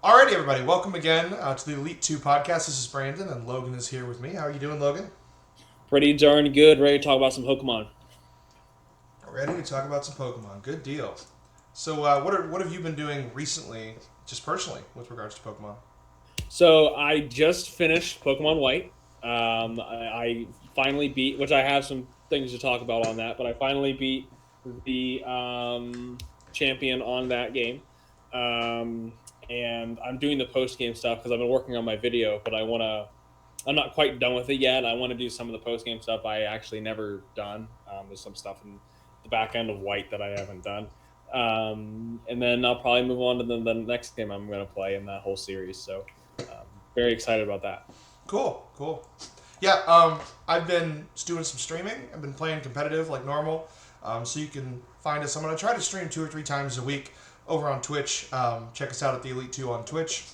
Alrighty, everybody, welcome again to the Elite 2 podcast. This is Brandon, and Logan is here with me. How are you doing, Logan? Pretty darn good. Ready to talk about some Pokemon. Ready to talk about some Pokemon. Good deal. So, what have you been doing recently, just personally, with regards to Pokemon? So I just finished Pokemon White. I finally beat, which I have some things to talk about on that, but I finally beat the champion on that game. Um, and I'm doing the post game stuff because I've been working on my video, but I'm not quite done with it yet. I want to do some of the post game stuff I actually never done. There's some stuff in the back end of White that I haven't done. And then I'll probably move on to the next game I'm going to play in that whole series. So, very excited about that. Cool, cool. Yeah, I've been doing some streaming. I've been playing competitive like normal. So you can find us. I'm going to try to stream 2 or 3 times a week over on Twitch. Check us out at the Elite 2 on Twitch.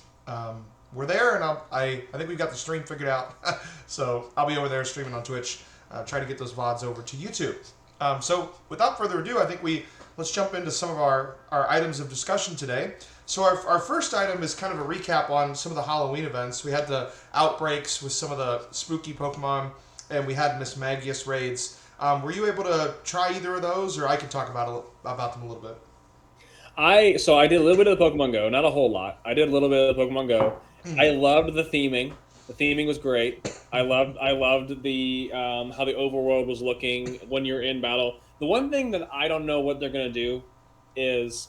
We're there, and I think we've got the stream figured out. So I'll be over there streaming on Twitch. Try to get those VODs over to YouTube. So without further ado, I think let's jump into some of our items of discussion today. So our first item is kind of a recap on some of the Halloween events. We had the outbreaks with some of the spooky Pokemon, and we had Miss Magius raids. Were you able to try either of those, or I can talk about them a little bit? I did a little bit of the Pokemon Go, not a whole lot. I did a little bit of the Pokemon Go. I loved the theming. The theming was great. I loved the how the overworld was looking when you're in battle. The one thing that I don't know what they're gonna do is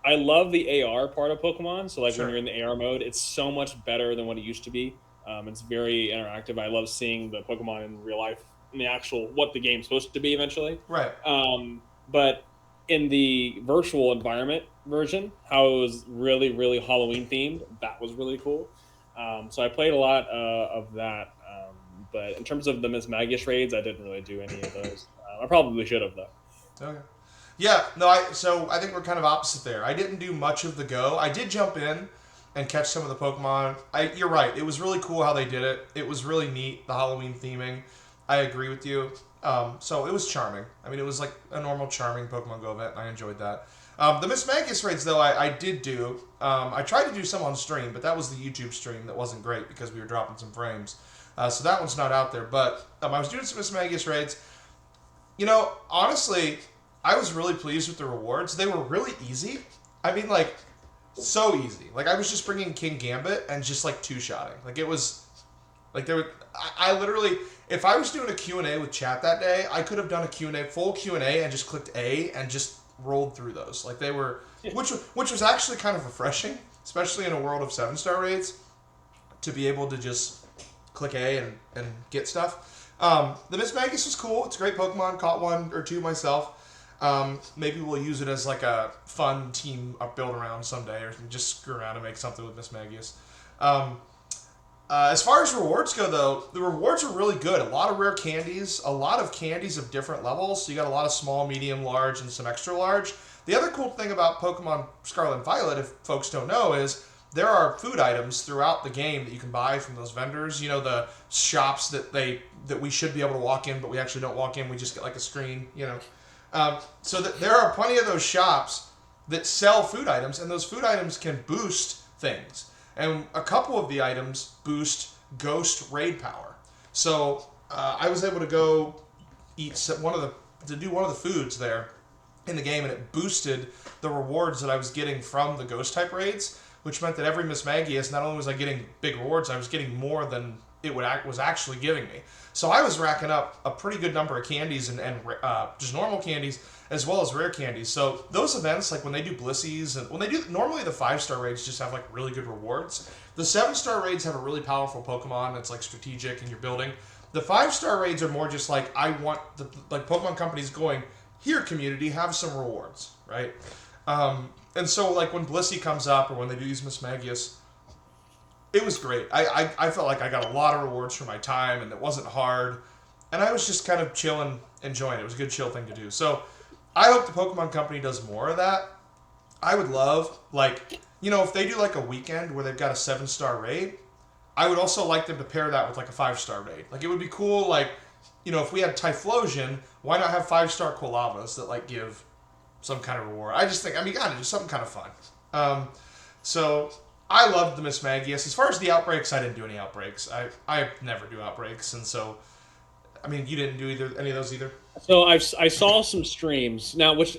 I love the AR part of Pokemon. So like when you're Sure. in the AR mode, it's so much better than what it used to be. It's very interactive. I love seeing the Pokemon in real life, in the actual what the game's supposed to be eventually. Right. But in the virtual environment version, how it was really, really Halloween themed, that was really cool. So I played a lot of that. But in terms of the Miss Magish raids, I didn't really do any of those. I probably should have though. Okay. Yeah, no, I think we're kind of opposite there. I didn't do much of the go. I did jump in and catch some of the Pokemon. You're right. It was really cool how they did it. It was really neat, the Halloween theming. I agree with you. So it was charming. I mean, it was like a normal charming Pokemon Go event, and I enjoyed that. The Miss Magus raids, though, I did do. I tried to do some on stream, but that was the YouTube stream that wasn't great because we were dropping some frames. So that one's not out there. But I was doing some Miss Magus raids. Honestly, I was really pleased with the rewards. They were really easy. I mean, like, so easy. Like, I was just bringing King Gambit and just, like, two-shotting. Like, it was, like, there were, I literally, if I was doing a Q&A with chat that day, I could have done a Q&A, full Q&A, and just clicked A and just rolled through those. Like, they were, which was actually kind of refreshing, especially in a world of 7-star raids, to be able to just click A and get stuff. The Miss Magus was cool. It's a great Pokemon. Caught one or two myself. Maybe we'll use it as like a fun team build around someday, or just screw around and make something with Miss Magius. Um, as far as rewards go, though, the rewards are really good. A lot of rare candies, a lot of candies of different levels. So you got a lot of small, medium, large, and some extra large. The other cool thing about Pokemon Scarlet and Violet, if folks don't know, is there are food items throughout the game that you can buy from those vendors. You know, the shops that we should be able to walk in, but we actually don't walk in. We just get like a screen. So that there are plenty of those shops that sell food items, and those food items can boost things. And a couple of the items boost ghost raid power. So I was able to go do one of the foods there in the game, and it boosted the rewards that I was getting from the ghost type raids, which meant that every Miss Magius, not only was I getting big rewards, I was getting more than was actually giving me. So I was racking up a pretty good number of candies and just normal candies as well as rare candies. So those events, like when they do Blissies and when they do normally the 5-star raids just have like really good rewards. The 7-star raids have a really powerful Pokemon that's like strategic and you're building. The 5-star raids are more just like I want like Pokemon companies going here, community, have some rewards, right? And so like when Blissey comes up or when they do these Miss Magius, it was great. I felt like I got a lot of rewards for my time, and it wasn't hard. And I was just kind of chilling, enjoying it. It was a good chill thing to do. So I hope the Pokemon Company does more of that. I would love, like, if they do like a weekend where they've got a 7-star raid, I would also like them to pair that with like a 5-star raid. Like, it would be cool, like, if we had Typhlosion, why not have 5-star Quillavas that like give some kind of reward? I just think, you gotta do something kind of fun. So I loved the Miss Magius. As far as the outbreaks, I didn't do any outbreaks. I never do outbreaks, and so I mean, you didn't do any of those either. So I saw some streams now, which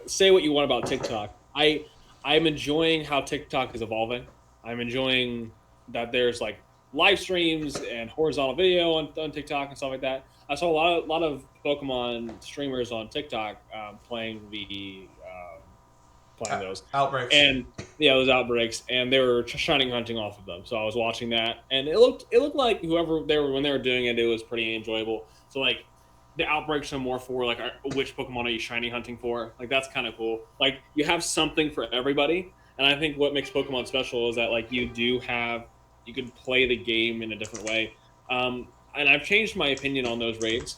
say what you want about TikTok. I'm enjoying how TikTok is evolving. I'm enjoying that there's like live streams and horizontal video on TikTok and stuff like that. I saw a lot of Pokemon streamers on TikTok playing those, Outbreaks. and yeah, those outbreaks, and they were shining hunting off of them. So I was watching that, and it looked like whoever they were when they were doing it, it was pretty enjoyable. So like the outbreaks are more for like which Pokemon are you shiny hunting for? Like that's kind of cool. Like you have something for everybody, and I think what makes Pokemon special is that like you can play the game in a different way. And I've changed my opinion on those raids,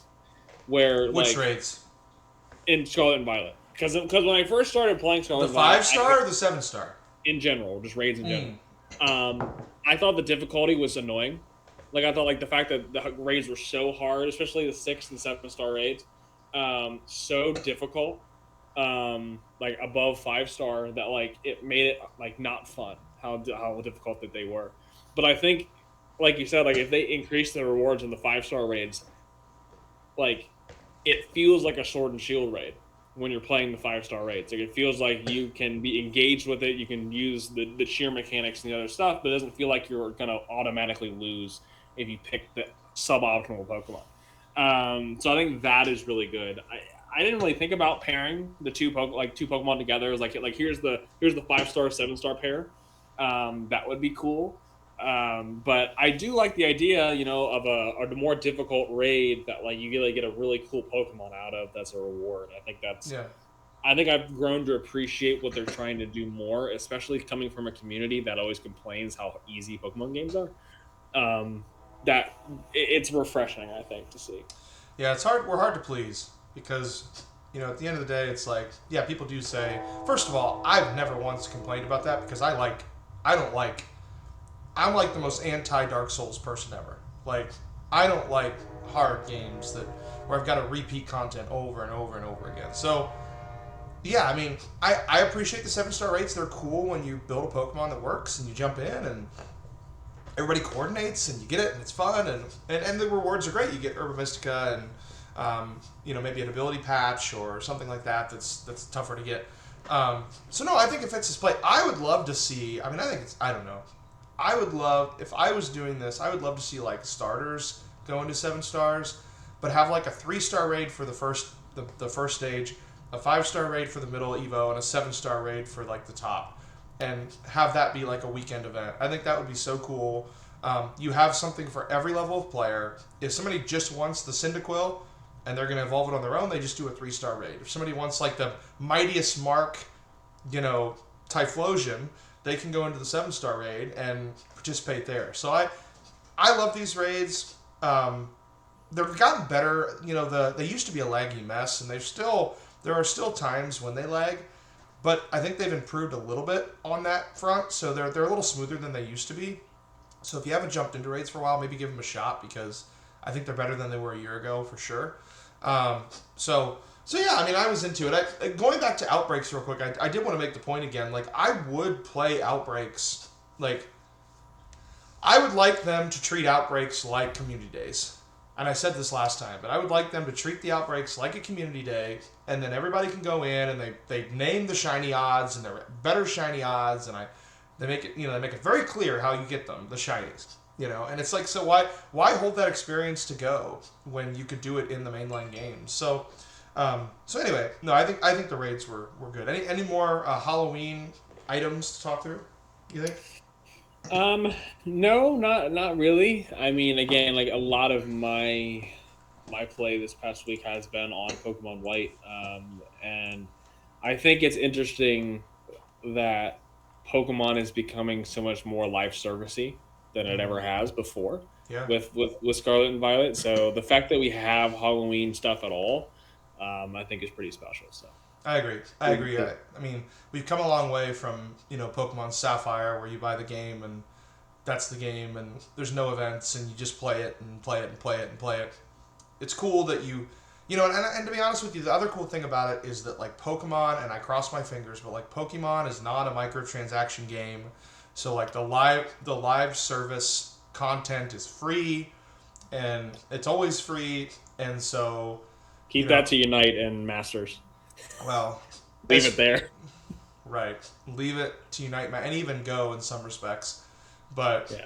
where Which like raids? in Scarlet and Violet, because when I first started playing Scarlet, The and Violet, 5-star or the 7-star? in general, just raids in general. I thought the difficulty was annoying. Like I thought, like the fact that the raids were so hard, especially the 6 and 7-star raids, so difficult, like above 5-star, that like it made it like not fun. How difficult that they were. But I think, like you said, like if they increase the rewards in the 5-star raids, like it feels like a Sword and Shield raid when you're playing the 5-star raids. Like it feels like you can be engaged with it. You can use the sheer mechanics and the other stuff, but it doesn't feel like you're gonna automatically lose if you pick the suboptimal Pokemon. So I think that is really good. I didn't really think about pairing the two Pokemon together. It was like here's the 5-star 7-star pair. That would be cool. But I do like the idea, of a more difficult raid that like you get a really cool Pokemon out of. That's a reward. I think that's. Yeah. I think I've grown to appreciate what they're trying to do more, especially coming from a community that always complains how easy Pokemon games are. That it's refreshing, I think, to see. Yeah, it's hard. We're hard to please because, at the end of the day, it's like, yeah, people do say. First of all, I've never once complained about that because I'm like the most anti-Dark Souls person ever. Like, I don't like hard games where I've got to repeat content over and over and over again. So, yeah, I mean, I appreciate the 7-star rates. They're cool when you build a Pokemon that works and you jump in and everybody coordinates and you get it and it's fun and the rewards are great. You get Herba Mystica and maybe an ability patch or something like that that's tougher to get. So no, I think it fits this play. I would love to see. I mean, I don't know. I would love, if I was doing this, I would love to see like starters go into 7 stars, but have like a 3-star raid for the first stage, a 5-star raid for the middle Evo, and a 7-star raid for like the top, and have that be like a weekend event. I think that would be so cool. You have something for every level of player. If somebody just wants the Cyndaquil and they're going to evolve it on their own, they just do a 3-star raid. If somebody wants like the mightiest mark, Typhlosion, they can go into the 7-star raid and participate there. So I love these raids. They've gotten better. They used to be a laggy mess, and there are still times when they lag, but I think they've improved a little bit on that front. So they're a little smoother than they used to be. So if you haven't jumped into raids for a while, maybe give them a shot because I think they're better than they were a year ago for sure. So yeah, I mean, I was into it. Going back to Outbreaks real quick, I did want to make the point again. Like, I would play Outbreaks. Like, I would like them to treat Outbreaks like community days. And I said this last time, but I would like them to treat the Outbreaks like a community day, and then everybody can go in and they name the shiny odds and they're better shiny odds, and they make it very clear how you get them, the shinies. And it's like, so why hold that experience to go when you could do it in the mainline game? So anyway, no, I think the raids were good. Any more Halloween items to talk through? You think? No, not really. I mean, again, like a lot of my play this past week has been on Pokemon White, and I think it's interesting that Pokemon is becoming so much more life servicey than it ever has before. Yeah. With Scarlet and Violet. So the fact that we have Halloween stuff at all, I think is pretty special. So I agree. I mean, we've come a long way from Pokemon Sapphire, where you buy the game and that's the game, and there's no events, and you just play it and play it and play it and play it. It's cool that and to be honest with you, the other cool thing about it is that like Pokemon, and I cross my fingers, but like Pokemon is not a microtransaction game. So like the live service content is free, and it's always free, and so Keep that to Unite and Masters. well, Leave it there. right. Leave it to Unite and even Go in some respects, but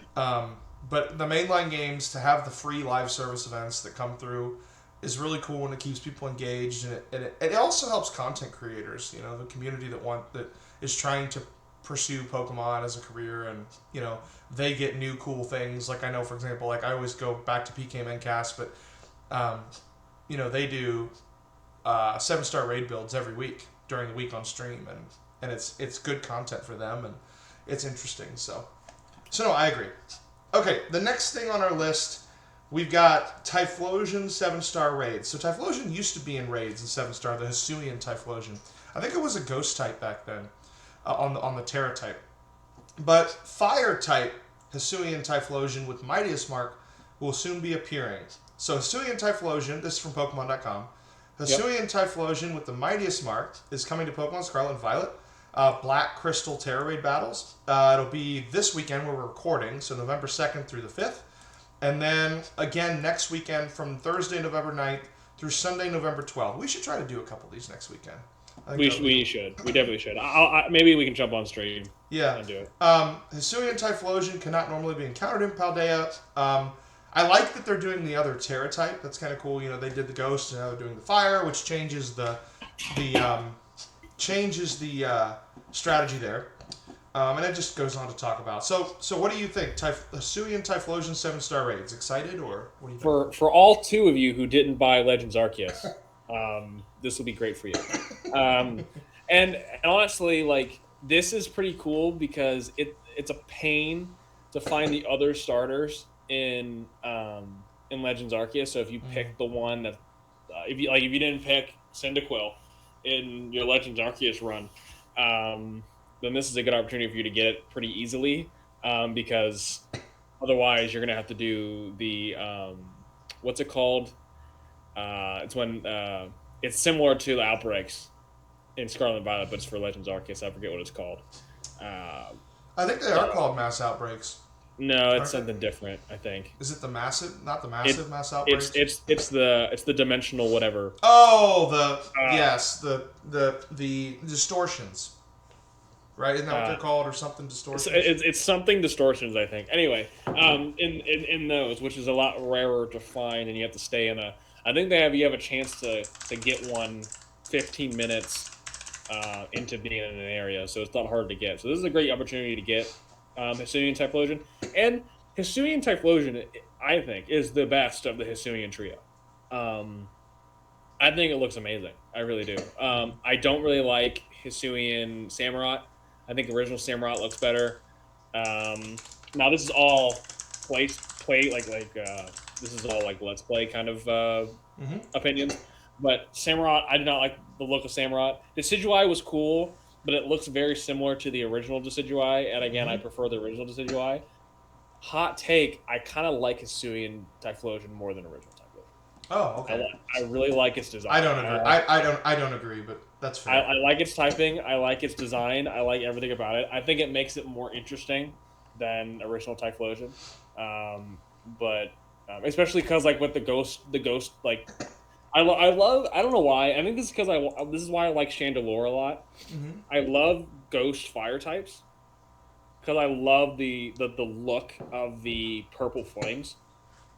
but the mainline games to have the free live service events that come through is really cool, and it keeps people engaged, and it also helps content creators, the community that is trying to pursue Pokemon as a career, and they get new cool things. Like I know, for example, like I always go back to PKMNcast, but they do 7-star raid builds every week during the week on stream, and it's good content for them, and it's interesting. So no, I agree. Okay, the next thing on our list, we've got Typhlosion 7-star raids. So Typhlosion used to be in raids in 7-star, the Hisuian Typhlosion. I think it was a ghost type back then, on the Terra type. But fire type Hisuian Typhlosion with Mightiest Mark will soon be appearing. So Hisuian Typhlosion, this is from Pokemon.com. Hisuian Typhlosion with the Mightiest Mark is coming to Pokemon Scarlet and Violet. Black Crystal Terra Raid battles. It'll be this weekend where we're recording, so November 2nd through the 5th. And then again next weekend from Thursday, November 9th through Sunday, November 12th. We should try to do a couple of these next weekend. We should. We definitely should. Maybe we can jump on stream. Yeah. And do it. Hisuian Typhlosion cannot normally be encountered in Paldea. I like that they're doing the other Terra type. That's kind of cool. They did the Ghost, and now they're doing the Fire, which changes the strategy there. And it just goes on to talk about. So what do you think? Hisuian Typhlosion 7-star raids. Excited, or what do you think? For all two of you who didn't buy Legends Arceus, this will be great for you. And honestly, like, this is pretty cool because it's a pain to find the other starters in Legends Arceus. So if you pick the one that if you didn't pick Cyndaquil in your Legends Arceus run, then this is a good opportunity for you to get it pretty easily, because otherwise you're gonna have to do the what's it called? It's when it's similar to the outbreaks in Scarlet and Violet, but it's for Legends Arceus. I forget what it's called. I think they are called mass outbreaks. No, it's something different, I think. Is it the massive, not the massive mass outbreaks? It's the dimensional whatever. Oh, the distortions. Right? Isn't that what they're called, or something distortions? It's something distortions, I think. Anyway, in those, which is a lot rarer to find, and you have to stay in a. I think you have a chance to get one 15 minutes into being in an area, so it's not hard to get. So this is a great opportunity to get Hisuian Typhlosion, and Hisuian Typhlosion, I think, is the best of the Hisuian trio. I think it looks amazing. I really do. I don't really like Hisuian Samurott. I think original Samurott looks better. Now this is all play this is all like let's play kind of opinions. But Samurott, I did not like the look of Samurott. Decidueye was cool, but it looks very similar to the original Decidueye, and again, I prefer the original Decidueye. Hot take: I kind of like Hisuian Typhlosion more than original Typhlosion. Oh, okay. I really like its design. I don't agree. I don't agree, but that's fair. I like its typing. I like its design. I like everything about it. I think it makes it more interesting than original Typhlosion. But especially because like with the ghost like I love. I don't know why. I think this is because this is why I like Chandelure a lot. I love ghost fire types because I love the look of the purple flames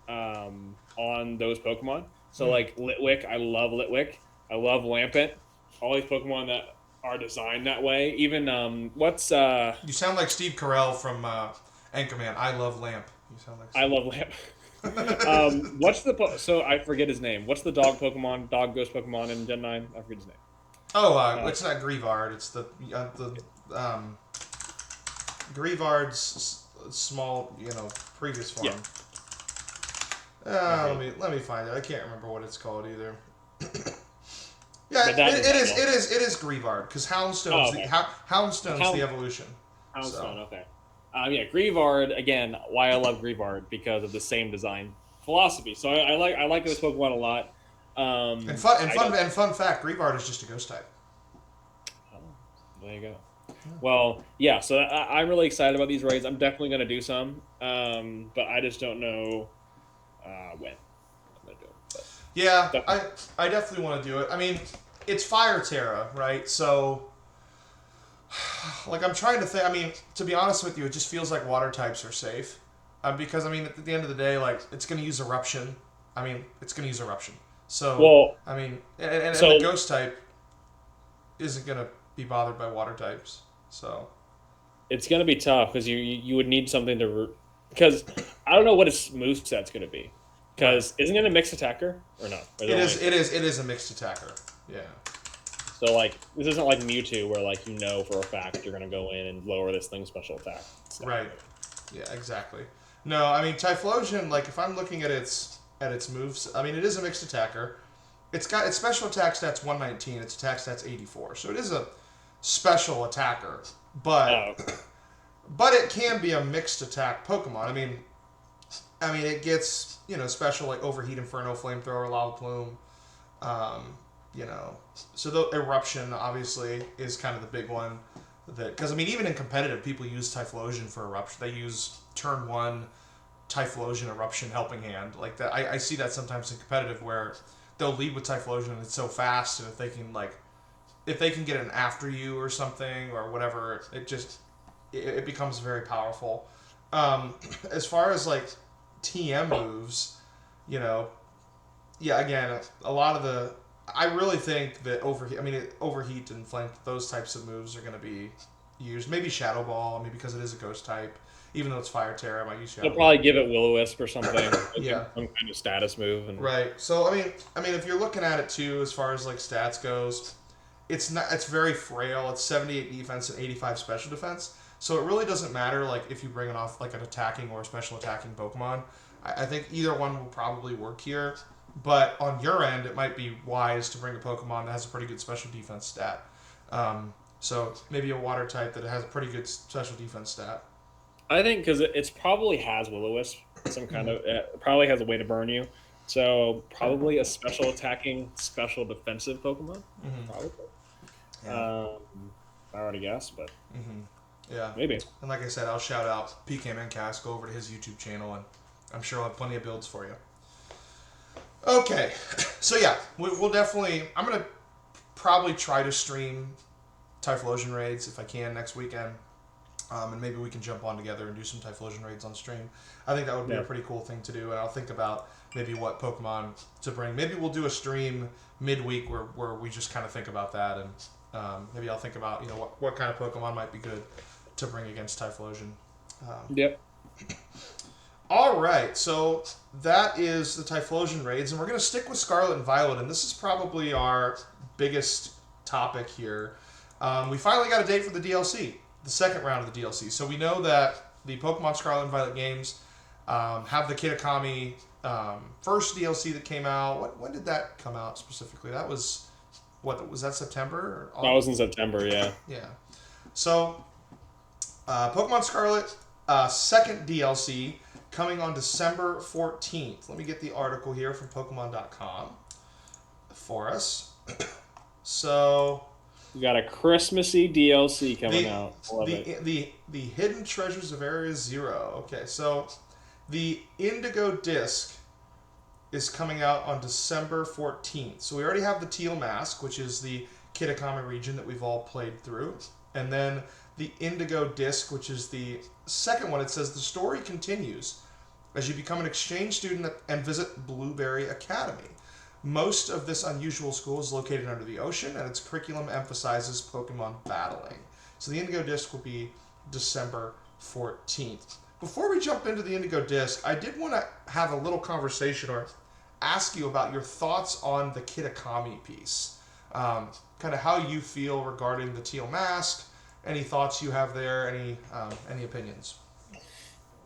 on those Pokemon. So like Litwick, I love Litwick. I love Lampent. All these Pokemon that are designed that way. Even You sound like Steve Carell from Anchorman. I love Lamp. You sound like. I love Lamp. So I forget his name. What's the dog ghost Pokemon in Gen 9? I forget his name. Oh, it's not Grievard. It's the Grievard's small, previous form. Yeah. Let me find it. I can't remember what it's called either. Yeah, it is Grievard because Houndstone's the evolution. Houndstone, okay. Grievard, again, why I love Grievard, because of the same design philosophy. So I like this Pokemon a lot. And fun fact, Grievard is just a ghost type. Oh, there you go. Well, yeah. So I'm really excited about these raids. I'm definitely going to do some, but I just don't know when I'm going to do them. But Yeah, definitely. I definitely want to do it. I mean, it's Fire Terra, right? So, like, I'm trying to think. I mean, to be honest with you, it just feels like water types are safe, because I mean, at the end of the day, like, it's going to use eruption. I mean, it's going to use eruption. So, Well, I mean, and the so ghost type isn't going to be bothered by water types. So, it's going to be tough because you would need something to because I don't know what its move set's going to be. right. Because isn't it a mixed attacker or no? Or is it It only is. It attack? is. It is a mixed attacker. Yeah. So like this isn't like Mewtwo where like you know for a fact you're going to go in and lower this thing's special attack. Right. Yeah. Exactly. No, I mean Typhlosion. Like if I'm looking at its moves, I mean it is a mixed attacker. It's got its special attack stats 119. Its attack stats 84. So it is a special attacker, but Okay. but it can be a mixed attack Pokemon. I mean it gets special like Overheat, Inferno, Flamethrower, Lava Plume. Um, so the eruption obviously is kind of the big one. That because I mean even in competitive people use Typhlosion for eruption. They use turn one Typhlosion eruption helping hand like that. I see that sometimes in competitive where they'll lead with Typhlosion and it's so fast and if they can get an after you or something or whatever it becomes very powerful. As far as like TM moves, you know, yeah, again, a lot of the. I really think that overheat. I mean, overheat and flame. Those types of moves are going to be used. Maybe Shadow Ball. I mean, because it is a ghost type. Even though it's Fire Terra, I might use They'll Shadow Ball. probably give it Will-O-Wisp or something, like Yeah. some kind of status move, and Right. So I mean, if you're looking at it too, as far as like stats goes, it's not. It's very frail. It's 78 defense and 85 special defense. So it really doesn't matter like if you bring it off like an attacking or a special attacking Pokemon. I think either one will probably work here. But on your end, it might be wise to bring a Pokemon that has a pretty good special defense stat. So maybe a water type that has a pretty good special defense stat. I think because it's probably has Will-O-Wisp, some kind of it probably has a way to burn you, so probably a special attacking, special defensive Pokemon, Mm-hmm. probably. Yeah. I already guessed, but Mm-hmm. Yeah. maybe. And like I said, I'll shout out PK Mencast. Go over to his YouTube channel, and I'm sure I'll have plenty of builds for you. Okay, so yeah, we'll definitely. I'm gonna probably try to stream Typhlosion raids if I can next weekend, and maybe we can jump on together and do some Typhlosion raids on stream. I think that would be a Yeah. pretty cool thing to do, and I'll think about maybe what Pokemon to bring. Maybe we'll do a stream midweek where we just kind of think about that, and maybe I'll think about what kind of Pokemon might be good to bring against Typhlosion. Um, Yep. all right, so that is the Typhlosion raids, and we're going to stick with Scarlet and Violet, and this is probably our biggest topic here. We finally got a date for the DLC, the second round of the DLC. So we know that the Pokemon Scarlet and Violet games have the Kitakami first DLC that came out. When did that come out specifically? That was was that September or That was August? in September. Yeah. Yeah. So Pokemon Scarlet second DLC coming on December 14th. Let me get the article here from Pokemon.com for us. So We got a Christmassy DLC coming the out. Love it. the hidden treasures of Area Zero. Okay, so the Indigo Disk is coming out on December 14th. So we already have the Teal Mask, which is the Kitakami region that we've all played through. And then the Indigo Disk, which is the second one. It says the story continues as you become an exchange student and visit Blueberry Academy. Most of this unusual school is located under the ocean, and its curriculum emphasizes Pokemon battling. So the Indigo Disc will be December 14th. Before we jump into the Indigo Disc, I did want to have a little conversation or ask you about your thoughts on the Kitakami piece. Kind of how you feel regarding the Teal Mask. Any thoughts you have there? Any opinions?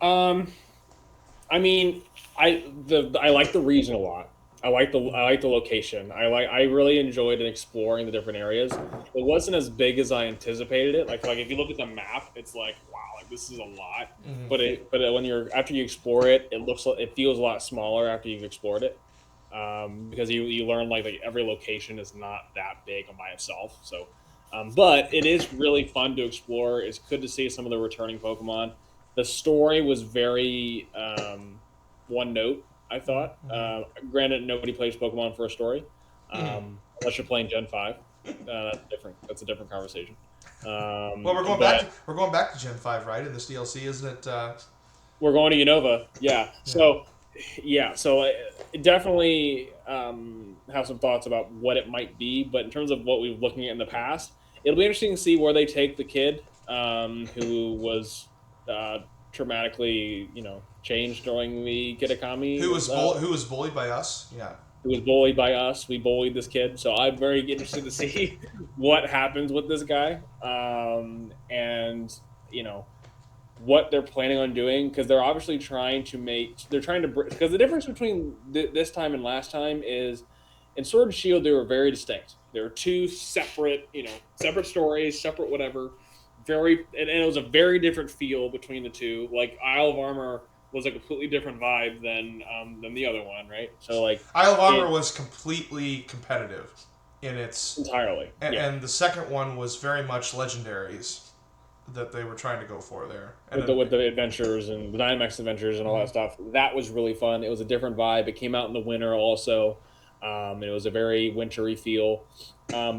Um, I mean, I like the region a lot. I like the location. I really enjoyed exploring the different areas. It wasn't as big as I anticipated it. Like if you look at the map, it's like wow, like this is a lot. Mm-hmm. But when you're after you explore it, it feels a lot smaller after you've explored it. Because you learn like every location is not that big by itself. So But it is really fun to explore. It's good to see some of the returning Pokemon. The story was very one note, I thought. Granted, nobody plays Pokemon for a story, unless you're playing Gen 5. That's different. That's a different conversation. Well, But we're going back to Gen 5, right? In this DLC, isn't it? we're going to Unova. Yeah. Yeah. So definitely have some thoughts about what it might be. But in terms of what we've looking at in the past, it'll be interesting to see where they take the kid who was traumatically, changed during the Kitakami. Who was bullied by us? Yeah. Who was bullied by us? We bullied this kid, so I'm very interested to see what happens with this guy, and you know what they're planning on doing because they're obviously because the difference between this time and last time is in Sword and Shield they were very distinct. There were two separate, separate stories, separate whatever. And it was a very different feel between the two. Like Isle of Armor was a completely different vibe than the other one, right? So like Isle of Armor was completely competitive in its entirely, and the second one was very much legendaries that they were trying to go for there. And with the adventures and the Dynamax adventures and all that stuff. That was really fun. It was a different vibe. It came out in the winter also. It was a very wintry feel.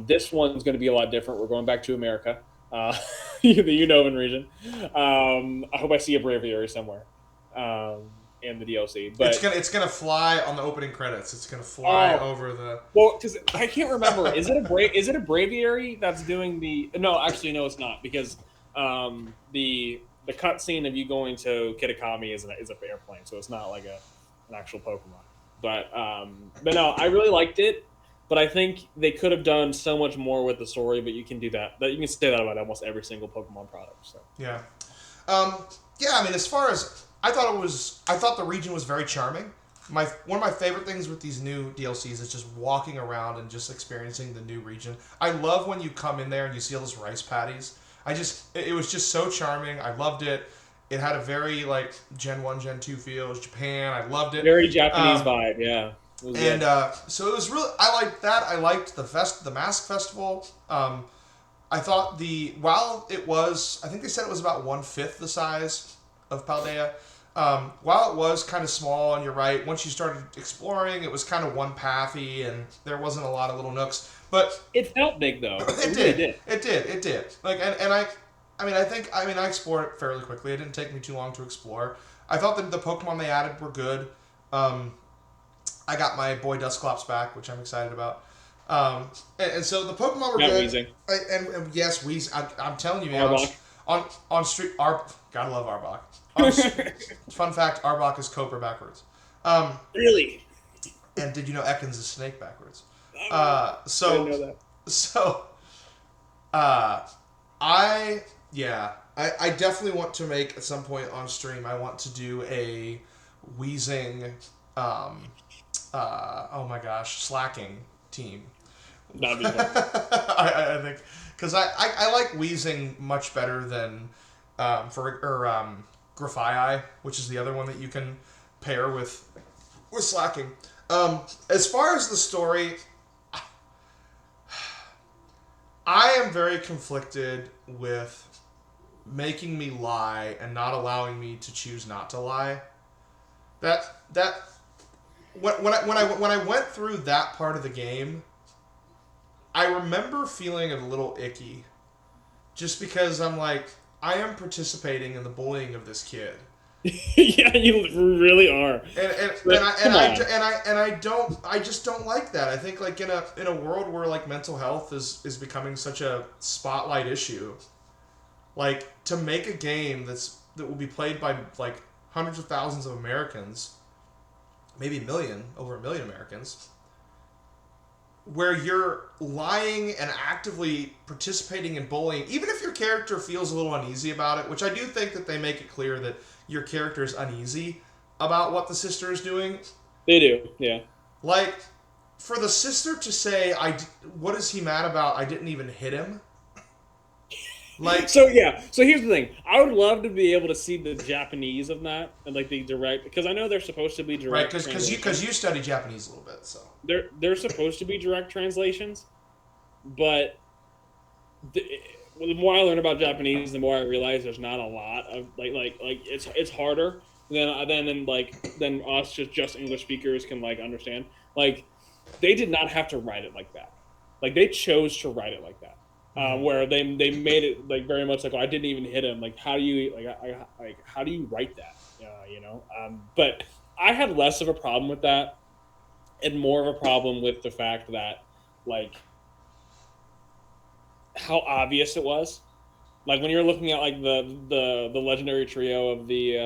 This one's going to be a lot different. We're going back to America, the Unovan region. I hope I see a Braviary somewhere in the DLC. But it's gonna fly on the opening credits. It's gonna fly over the. Well, because I can't remember. Is it a Braviary that's doing the? No, actually, no, it's not because. The cutscene of you going to Kitakami is an airplane, so it's not like an actual Pokemon. But no, I really liked it. But I think they could have done so much more with the story. But you can do that. You can say that about almost every single Pokemon product. So yeah, yeah. I mean, as far as I thought the region was very charming. One of my favorite things with these new DLCs is just walking around and just experiencing the new region. I love when you come in there and you see all those rice paddies. It was just so charming. I loved it. It had a very like Gen 1, Gen 2 feel. It was Japan. I loved it. Very Japanese vibe, yeah. And so it was really. I liked that. I liked the Mask Festival. I thought while it was, I think they said it was about 1/5 the size of Paldea. While it was kind of small, and you're right, once you started exploring, it was kind of one pathy, and there wasn't a lot of little nooks. But it felt big though. It did. It did. Like, and I explored it fairly quickly. It didn't take me too long to explore. I thought that the Pokemon they added were good. I got my boy Dusclops back, which I'm excited about. And so the Pokemon were good. Weezing. And yes, Weezing. I'm telling you, man. Arbok. On street, gotta love Arbok. Fun fact: Arbok is Cobra backwards. Really? And did you know Ekans is Snake backwards? I didn't know that. I definitely want to make at some point on stream. I want to do a Weezing, oh my gosh, slacking team. That'd be fun. I think because I like Weezing much better than Grafaiai, which is the other one that you can pair with slacking. As far as the story, I am very conflicted with making me lie and not allowing me to choose not to lie. When I went through that part of the game, I remember feeling a little icky, just because I'm like, I am participating in the bullying of this kid. Yeah, you really are. I just don't like that. I think like in a world where like mental health is becoming such a spotlight issue, like to make a game that will be played by like hundreds of thousands of Americans, maybe over a million Americans, where you're lying and actively participating in bullying, even if your character feels a little uneasy about it, which I do think that they make it clear that your character is uneasy about what the sister is doing. They do, yeah. Like, for the sister to say, what is he mad about? I didn't even hit him. Like, so here's the thing. I would love to be able to see the Japanese of that and like the direct, because I know they're supposed to be direct. Right, because you study Japanese a little bit, so they're supposed to be direct translations, but the, the more I learn about Japanese, the more I realize there's not a lot of it's harder than us just English speakers can like understand. Like they did not have to write it like that. Like they chose to write it like that. Mhm. Where they made it like very much like, oh, I didn't even hit him. Like how do you how do you write that? But I had less of a problem with that and more of a problem with the fact that like how obvious it was. Like when you're looking at like the legendary trio of the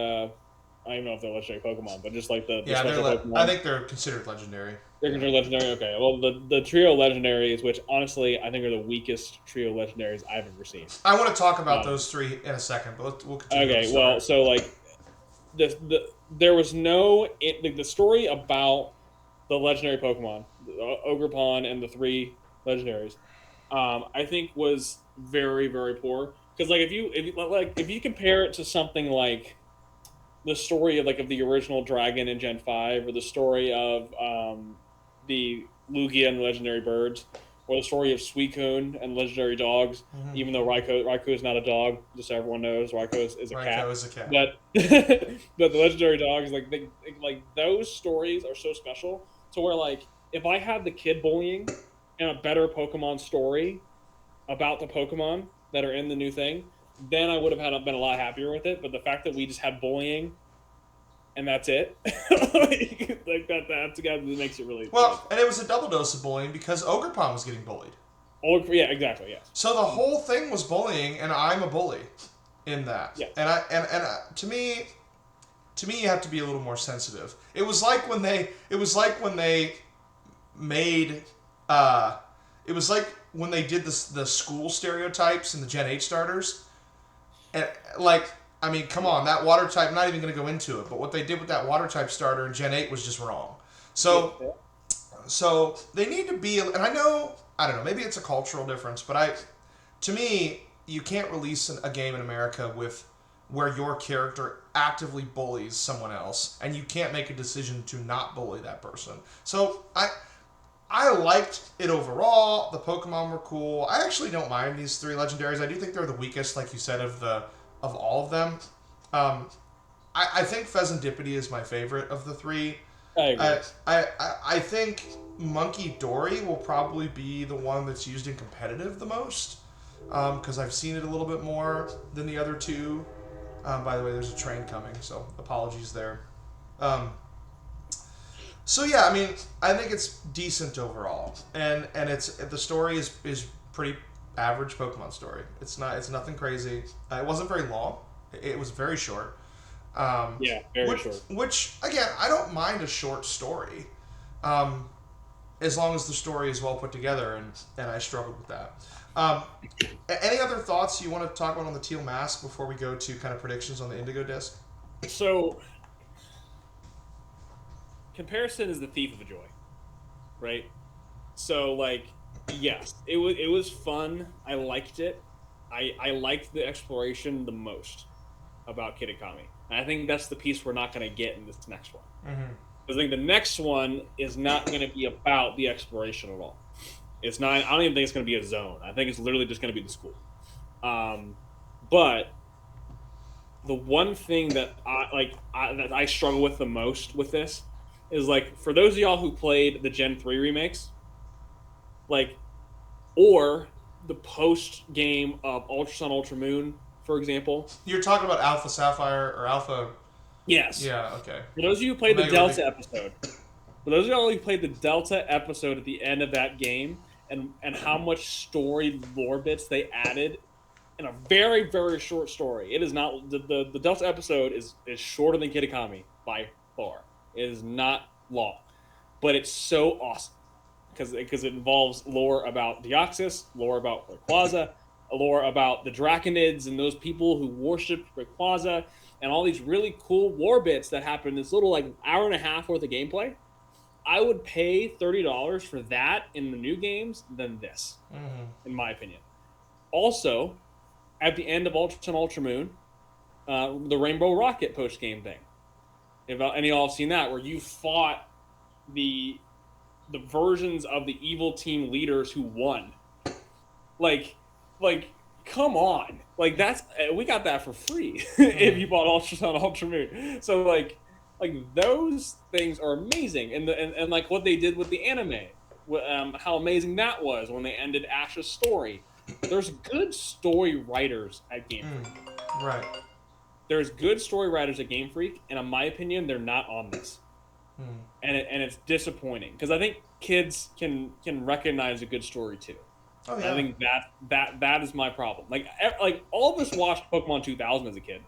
I don't even know if they're legendary Pokemon, but just like the Yeah, special I Pokemon. think they're considered legendary. They're considered legendary. Okay, well the trio legendaries, which honestly I think are the weakest trio legendaries I've ever seen. I want to talk about Um, those three in a second, but we'll continue with the okay, well, story. so like there was the story about the legendary Pokemon, Ogerpon, and the three legendaries. I think was very very poor because like if you compare it to something like the story of the original Dragon in Gen 5 or the story of the Lugia and the legendary birds or the story of Suicune and legendary dogs, Mm-hmm. even though Raikou is not a dog, just so everyone knows Raikou is a Raikou cat. is a cat. But but the legendary dogs like those stories are so special to where like if I had the kid bullying and a better Pokemon story about the Pokemon that are in the new thing, then I would have been a lot happier with it. But the fact that we just had bullying and that's it, like that together makes it really Well, fun. and it was a double dose of bullying because Ogerpon was getting bullied. Oh yeah, exactly, yes, So the whole thing was bullying, and I'm a bully in that. yes. To me, you have to be a little more sensitive. It was like when they made, uh, it was like when they did the school stereotypes in the Gen 8 starters. And, like, I mean, come on, that water type, I'm not even going to go into it, but what they did with that water type starter in Gen 8 was just wrong. So, Yeah. so they need to be, and I don't know, maybe it's a cultural difference, but to me, you can't release a game in America with where your character actively bullies someone else, and you can't make a decision to not bully that person. So I liked it overall. The Pokemon were cool. I actually don't mind these three legendaries. I do think they're the weakest, like you said, of all of them. Um, I think Pheasantipity is my favorite of the three. I agree. I think Monkey Dory will probably be the one that's used in competitive the most because I've seen it a little bit more than the other two. By the way, there's a train coming, so apologies there. Um, so yeah, I mean, I think it's decent overall, and the story is pretty average Pokemon story. It's nothing crazy. It wasn't very long. It was very short. Um, Yeah, very which, short. which again, I don't mind a short story, um, as long as the story is well put together, and I struggled with that. Um, any other thoughts you want to talk about on the Teal Mask before we go to kind of predictions on the Indigo Disc? So comparison is the thief of joy, right? So like, yes, it was fun. I liked it. I liked the exploration the most about Kitakami. And I think that's the piece we're not going to get in this next one. Mm-hmm. I think the next one is not going to be about the exploration at all. It's not. I don't even think it's going to be a zone. I think it's literally just going to be the school. Um, but the one thing that I struggle with the most with this is like for those of y'all who played the Gen 3 remakes, like or the post game of Ultra Sun Ultra Moon, for example. You're talking about Alpha Sapphire or Alpha? Yes. Yeah. Okay. For those of you who played the Omega Ruby. Delta episode, for those of y'all who played the Delta episode at the end of that game, and how much story lore bits they added in a very very short story. It is not the Delta episode is shorter than Kitakami by far. It is not long, but it's so awesome because it involves lore about Deoxys, lore about Rayquaza, lore about the Draconids and those people who worship Rayquaza, and all these really cool lore bits that happen in this little like hour and a half worth of gameplay. I would pay $30 for that in the new games than this, Mm-hmm. in my opinion. Also, at the end of Ultra Sun Ultra Moon, the Rainbow Rocket post game thing. If any of y'all have seen that, where you fought the versions of the evil team leaders who won. Like like, come on, like that's we got that for free if you bought Ultrasound Ultra Moon. So like those things are amazing, and like what they did with the anime, how amazing that was when they ended Ash's story. There's good story writers at Game Freak. Right. There's good story writers at Game Freak, and in my opinion, they're not on this, and it's disappointing because I think kids can recognize a good story too. Oh And I yeah. think that is my problem. Like all of us watched Pokemon 2000 as a kid.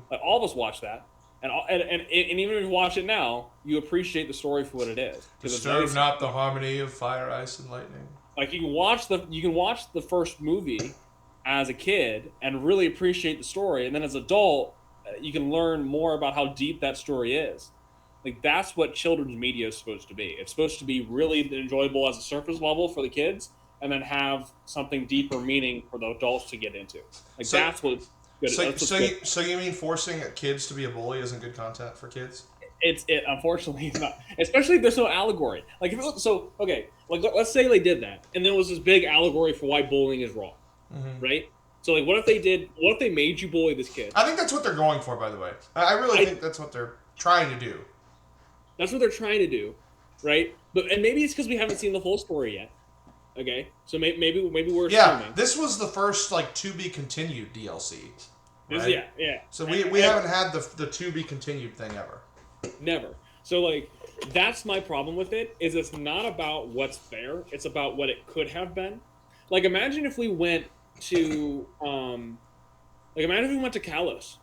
Like all of us watched that, and even if you watch it now, you appreciate the story for what it is. Disturb not the harmony of fire, ice, and lightning. Like you can watch the first movie as a kid and really appreciate the story, and then as an adult, you can learn more about how deep that story is. Like that's what children's media is supposed to be. It's supposed to be really enjoyable as a surface level for the kids, and then have something deeper meaning for the adults to get into. Like So- that's what. Good. So you mean forcing kids to be a bully isn't good content for kids? It unfortunately is not, especially if there's no allegory. Like if it was, so okay, like let's say they did that, and there was this big allegory for why bullying is wrong, right? So like, what if they made you bully this kid? I think that's what they're going for, by the way. I really think that's what they're trying to do. That's what they're trying to do, right? And maybe it's because we haven't seen the full story yet. Okay, so maybe we're assuming. This was the first like to be continued DLC. Right? Yeah. So we haven't had the to be continued thing ever. Never. So like that's my problem with it is it's not about what's there, it's about what it could have been. Like imagine if we went to Kalos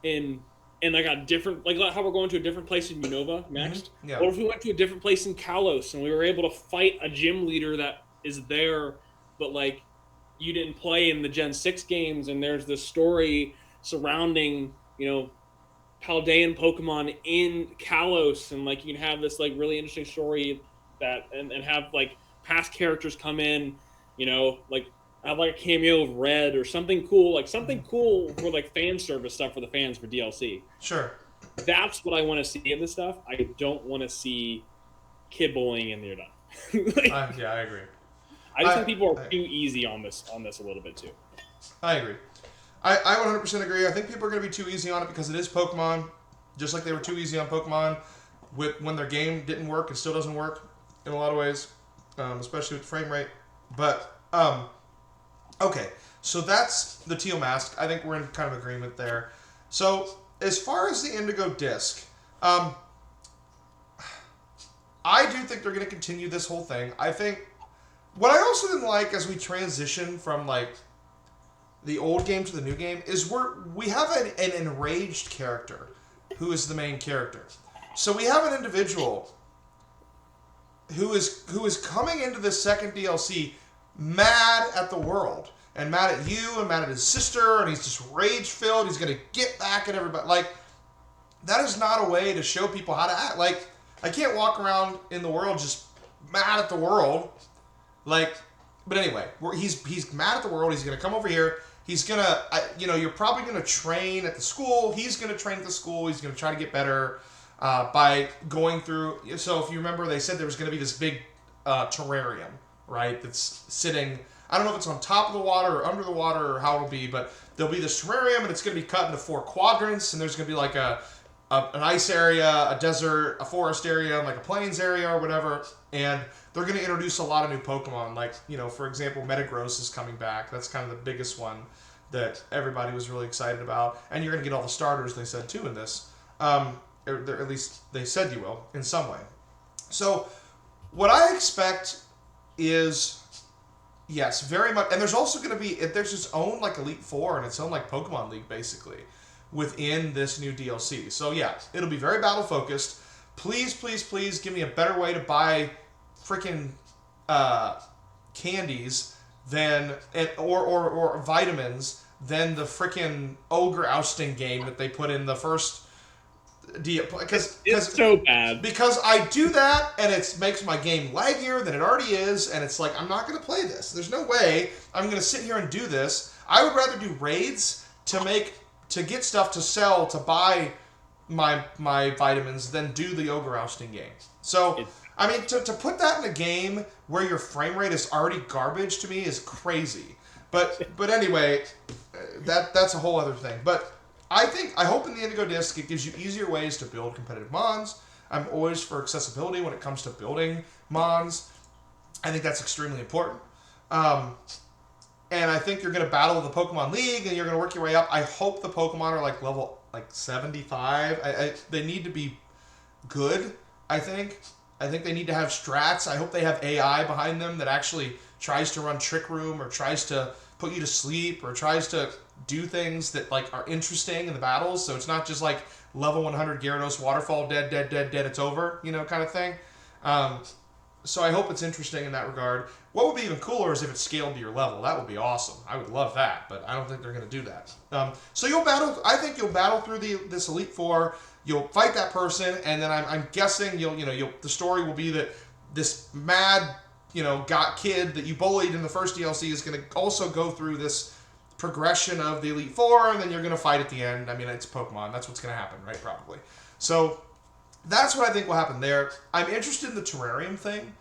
in like a different like how we're going to a different place in Unova next. Yeah. Or if we went to a different place in Kalos and we were able to fight a gym leader that is there but like you didn't play in the Gen 6 games and there's this story surrounding, Paldean Pokemon in Kalos, and like you can have this like really interesting story that and have like past characters come in, like have like a cameo of Red or something cool for like fan service stuff for the fans for DLC. Sure. That's what I want to see in this stuff. I don't want to see kid bullying and they're done. Yeah, I agree. I just think people are too easy on this a little bit too. I agree. I 100% agree. I think people are going to be too easy on it because it is Pokemon, just like they were too easy on Pokemon when their game didn't work. It still doesn't work in a lot of ways, especially with frame rate. But, okay, so that's the Teal Mask. I think we're in kind of agreement there. So, as far as the Indigo Disk, I do think they're going to continue this whole thing. I think what I also didn't like as we transition from, like, the old game to the new game is we have an enraged character who is the main character. So we have an individual who is coming into this second DLC mad at the world and mad at you and mad at his sister, and he's just rage filled. He's gonna get back at everybody. Like, that is not a way to show people how to act. Like, I can't walk around in the world just mad at the world. Like, but anyway, he's mad at the world. He's gonna come over here. He's gonna, you're probably gonna train at the school. He's gonna train at the school. He's gonna try to get better by going through. So if you remember, they said there was gonna be this big terrarium, right? That's sitting. I don't know if it's on top of the water or under the water or how it'll be, but there'll be this terrarium and it's gonna be cut into 4 quadrants, and there's gonna be like an ice area, a desert, a forest area, and like a plains area or whatever. And they're going to introduce a lot of new Pokemon. Like, for example, Metagross is coming back. That's kind of the biggest one that everybody was really excited about. And you're going to get all the starters, they said, too, in this. Or at least they said you will, in some way. So, what I expect is, yes, very much. And there's also going to be, there's its own, like, Elite Four and its own, like, Pokemon League, basically, within this new DLC. So, yeah, it'll be very battle-focused. Please, please, please give me a better way to buy freaking candies than or vitamins than the freaking ogre ousting game that they put in the first because it's so bad. Because I do that and it makes my game laggier than it already is, and it's like, I'm not going to play this. There's no way I'm going to sit here and do this. I would rather do raids to get stuff to sell to buy my vitamins than do the ogre ousting game. So I mean, to put that in a game where your frame rate is already garbage to me is crazy. But anyway, that's a whole other thing. But I hope in the Indigo Disk it gives you easier ways to build competitive mons. I'm always for accessibility when it comes to building mons. I think that's extremely important. And I think you're going to battle the Pokemon League, and you're going to work your way up. I hope the Pokemon are like level 75. They need to be good. I think they need to have strats. I hope they have AI behind them that actually tries to run Trick Room or tries to put you to sleep or tries to do things that like are interesting in the battles. So it's not just like level 100 Gyarados waterfall dead, it's over, kind of thing. So I hope it's interesting in that regard. What would be even cooler is if it scaled to your level. That would be awesome. I would love that, but I don't think they're going to do that. So you'll battle. I think you'll battle through this Elite Four. You'll fight that person, and then I'm guessing the story will be that this mad kid that you bullied in the first DLC is going to also go through this progression of the Elite Four, and then you're going to fight at the end. I mean, it's Pokemon. That's what's going to happen, right? Probably. So that's what I think will happen there. I'm interested in the terrarium thing.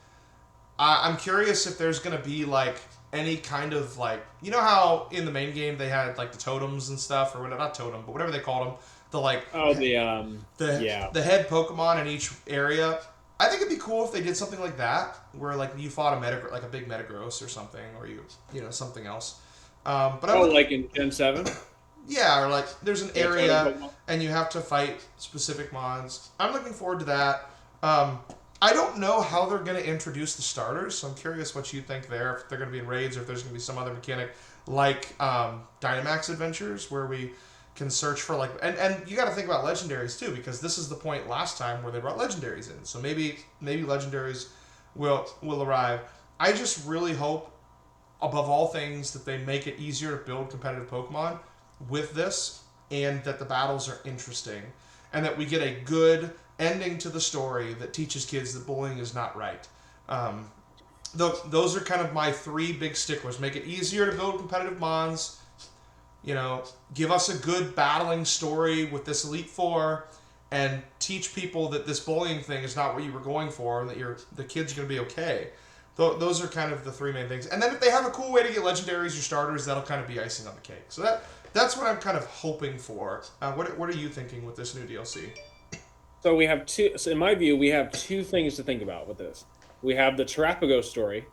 I'm curious if there's going to be like any kind of like, how in the main game they had like the totems and stuff, or whatever, not totem, but whatever they called them, the like the head Pokemon in each area. I think it'd be cool if they did something like that, where like you fought a big Metagross or something, or something else. But like in Gen 7. Yeah, or like there's an area and you have to fight specific mons. I'm looking forward to that. I don't know how they're going to introduce the starters, so I'm curious what you think there. If they're going to be in raids, or if there's going to be some other mechanic like Dynamax Adventures, where we can search for like, and you got to think about legendaries too, because this is the point last time where they brought legendaries in. So maybe legendaries will arrive. I just really hope, above all things, that they make it easier to build competitive Pokemon with this, and that the battles are interesting, and that we get a good ending to the story that teaches kids that bullying is not right. Those are kind of my three big sticklers. Make it easier to build competitive mons. Give us a good battling story with this Elite Four, and teach people that this bullying thing is not what you were going for, and that the kid's going to be okay. Those are kind of the three main things. And then if they have a cool way to get legendaries or starters, that'll kind of be icing on the cake. So that's what I'm kind of hoping for. What are you thinking with this new DLC? So we have two. So in my view, we have two things to think about with this. We have the Terapagos story,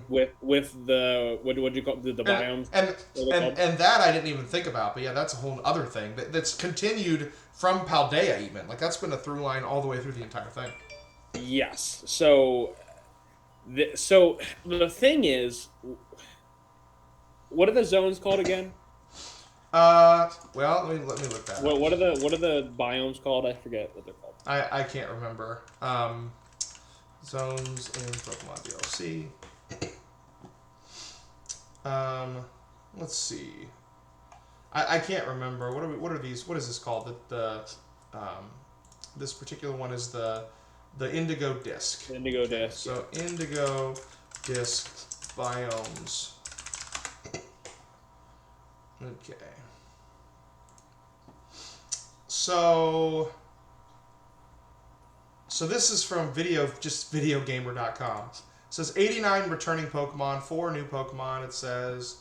with the what do you call the biomes, and that I didn't even think about. But yeah, that's a whole other thing that's continued from Paldea even. Like that's been a through line all the way through the entire thing. Yes. So the thing is, what are the zones called again? Well, let me look that up. What are the biomes called? I forget what they're called. I can't remember. Zones in Pokemon DLC. Let's see. I can't remember. What are these? What is this called? This particular one is the Indigo Disk. Indigo Disk. So Indigo Disk biomes. Okay. So this is from videogamer.com. It says 89 returning Pokemon, 4 new Pokemon. It says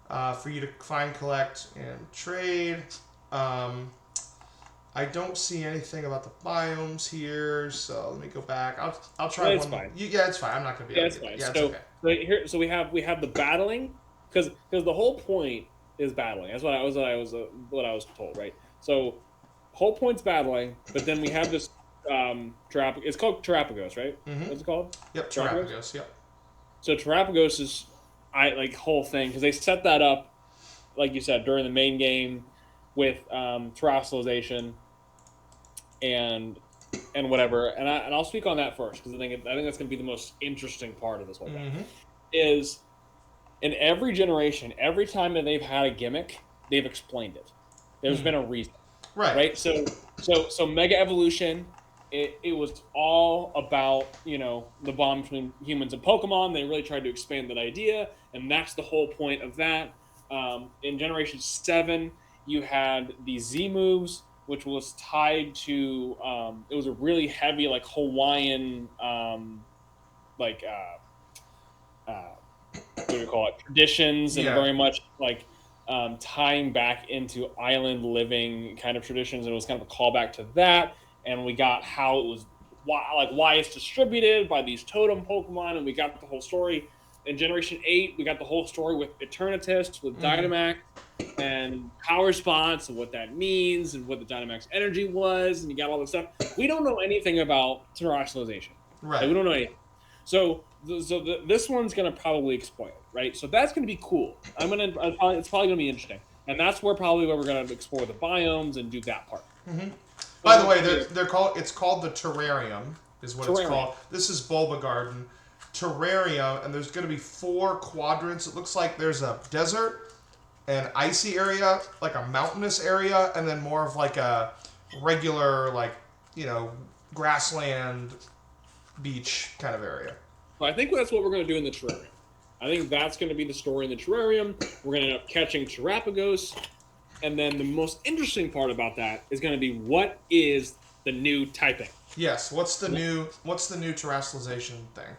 for you to find, collect, and trade. I don't see anything about the biomes here, so let me go back. I'll try one. It's fine. Yeah, it's fine. I'm not gonna be. Yeah, it's fine. Yeah, it's okay. So we have the battling, because the whole point is battling. That's what I was told, right? So whole point's battling, but then we have this it's called Terapagos, right? Mm-hmm. What's it called? Yep, Terapagos. Yep. So Terapagos is whole thing, because they set that up, like you said, during the main game with terrestrialization and whatever. And I'll speak on that first, because I think that's going to be the most interesting part of this whole thing. Is in every generation, every time that they've had a gimmick, they've explained it. There's been a reason. Right. So Mega Evolution, it was all about, the bond between humans and Pokemon. They really tried to expand that idea, and that's the whole point of that. In Generation 7, you had the Z moves, which was tied to it was a really heavy Hawaiian what do you call it, traditions, and Yeah. very much like tying back into island living kind of traditions. And it was kind of a callback to that. And we got how it was, why it's distributed by these totem Pokemon, and we got the whole story. In Generation 8, we got the whole story with Eternatus, with Dynamax, and power spots, and what that means, and what the Dynamax energy was, and you got all this stuff. We don't know anything about terrestrialization. Right. Like, we don't know anything. So this one's gonna probably exploit it, right? So that's gonna be cool. It's probably gonna be interesting, and that's where we're gonna explore the biomes and do that part. By the way, they're called. It's called the Terrarium, is what it's called. This is Bulba Garden. Terrarium, and there's going to be 4 quadrants. It looks like there's a desert, an icy area, like a mountainous area, and then more of like a regular, like, grassland, beach kind of area. Well, I think that's what we're going to do in the terrarium. I think that's going to be the story in the terrarium. We're going to end up catching Terapagos, and then the most interesting part about that is going to be what is the new typing. Yes, what's the new terrestrialization thing?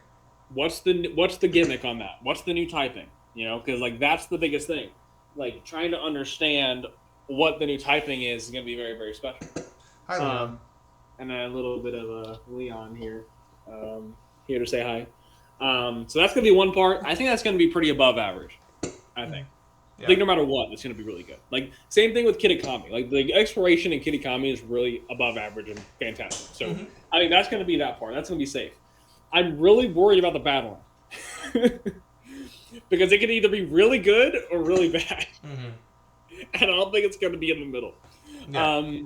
What's the gimmick on that? What's the new typing? Because like that's the biggest thing. Like trying to understand what the new typing is going to be very, very special. Hi, Leon. And a little bit of Leon here, here to say hi. So that's going to be one part. I think that's going to be pretty above average. I think. Yeah. I think no matter what, it's going to be really good. Like same thing with Kitakami. Like the exploration in Kitakami is really above average and fantastic. So I think that's going to be that part. That's going to be safe. I'm really worried about the battling because it can either be really good or really bad, and I don't think it's going to be in the middle. Yeah.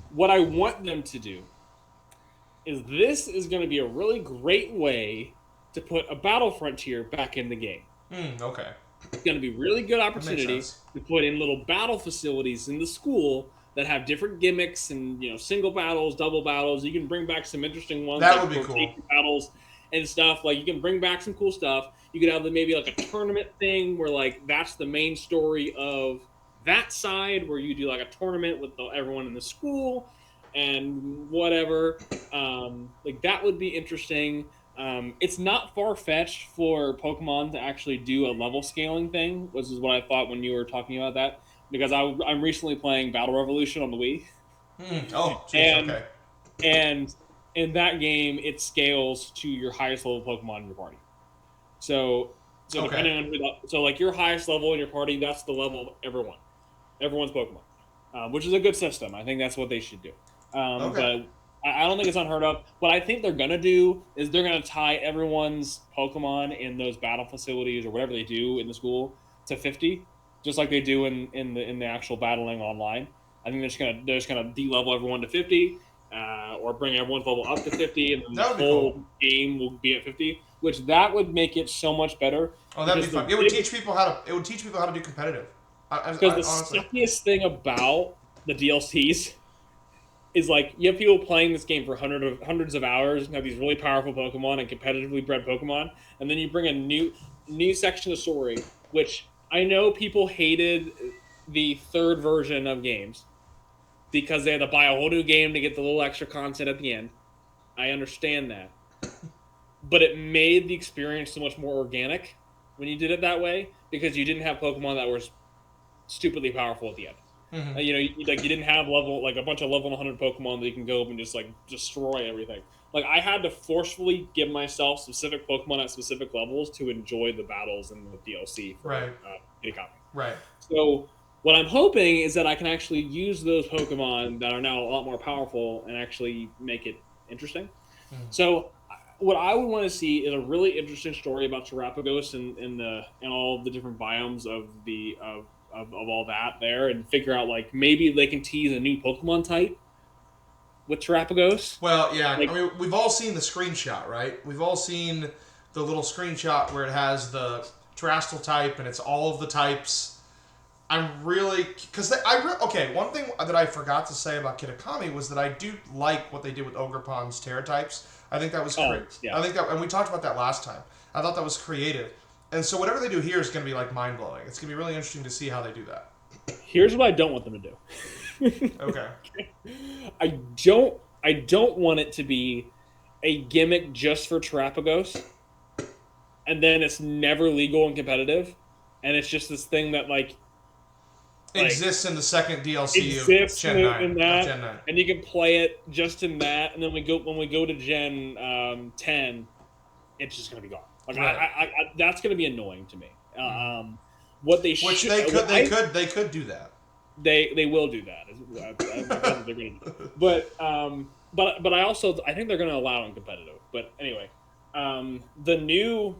What I want them to do is this is going to be a really great way to put a battle frontier back in the game. Okay. It's going to be a really good opportunity to put in little battle facilities in the school that have different gimmicks and single battles, double battles. You can bring back some interesting ones. That would be cool. Battles and stuff. Like you can bring back some cool stuff. You could have maybe like a tournament thing where like that's the main story of that side, where you do like a tournament with everyone in the school and whatever. Like that would be interesting. It's not far-fetched for Pokemon to actually do a level scaling thing, which is what I thought when you were talking about that, because I'm recently playing Battle Revolution on the Wii. Oh, geez, okay. And in that game, it scales to your highest level Pokemon in your party. So depending on like your highest level in your party, that's the level of everyone's Pokemon, which is a good system. I think that's what they should do. But I don't think it's unheard of. What I think they're gonna do is they're gonna tie everyone's Pokemon in those battle facilities or whatever they do in the school to 50, just like they do in the actual battling online. I think they're just gonna de-level everyone to 50, or bring everyone's level up to 50, and then the whole game will be at 50. Which that would make it so much better. Oh, that'd be fun. It would teach people how to do competitive. Because the suckiest thing about the DLCs is like you have people playing this game for hundreds of hours and have these really powerful Pokemon and competitively bred Pokemon, and then you bring a new section of story, which I know people hated the third version of games because they had to buy a whole new game to get the little extra content at the end. I understand that. But it made the experience so much more organic when you did it that way, because you didn't have Pokemon that were stupidly powerful at the end. You didn't have a bunch of level 100 Pokemon that you can go up and just like destroy everything. Like I had to forcefully give myself specific Pokemon at specific levels to enjoy the battles in the DLC for Kitakami. Right. So what I'm hoping is that I can actually use those Pokemon that are now a lot more powerful and actually make it interesting. So what I would want to see is a really interesting story about Terapagos and all the different biomes of all that there, and figure out like maybe they can tease a new Pokemon type with Terapagos. Well, yeah, I mean we've all seen the screenshot, right? We've all seen the little screenshot where it has the terrestrial type and it's all of the types. I'm really one thing that I forgot to say about Kitakami was that I do like what they did with Ogerpon's Terra types. I think that was great. Yeah. I think that, and we talked about that last time. I thought that was creative. And so whatever they do here is going to be like mind-blowing. It's going to be really interesting to see how they do that. Here's what I don't want them to do. Okay. I don't want it to be a gimmick just for Terapagos and then it's never legal and competitive, and it's just this thing that like Exists in the second DLC of exists Gen 9. in Of that, Gen 9. and you can play it just in that, and then when we go to Gen 10, it's just gonna be gone. Like Right. that's gonna be annoying to me. What they Which should they could do that. they will do that. They're gonna do. But I think they're gonna allow in competitive. But anyway, the new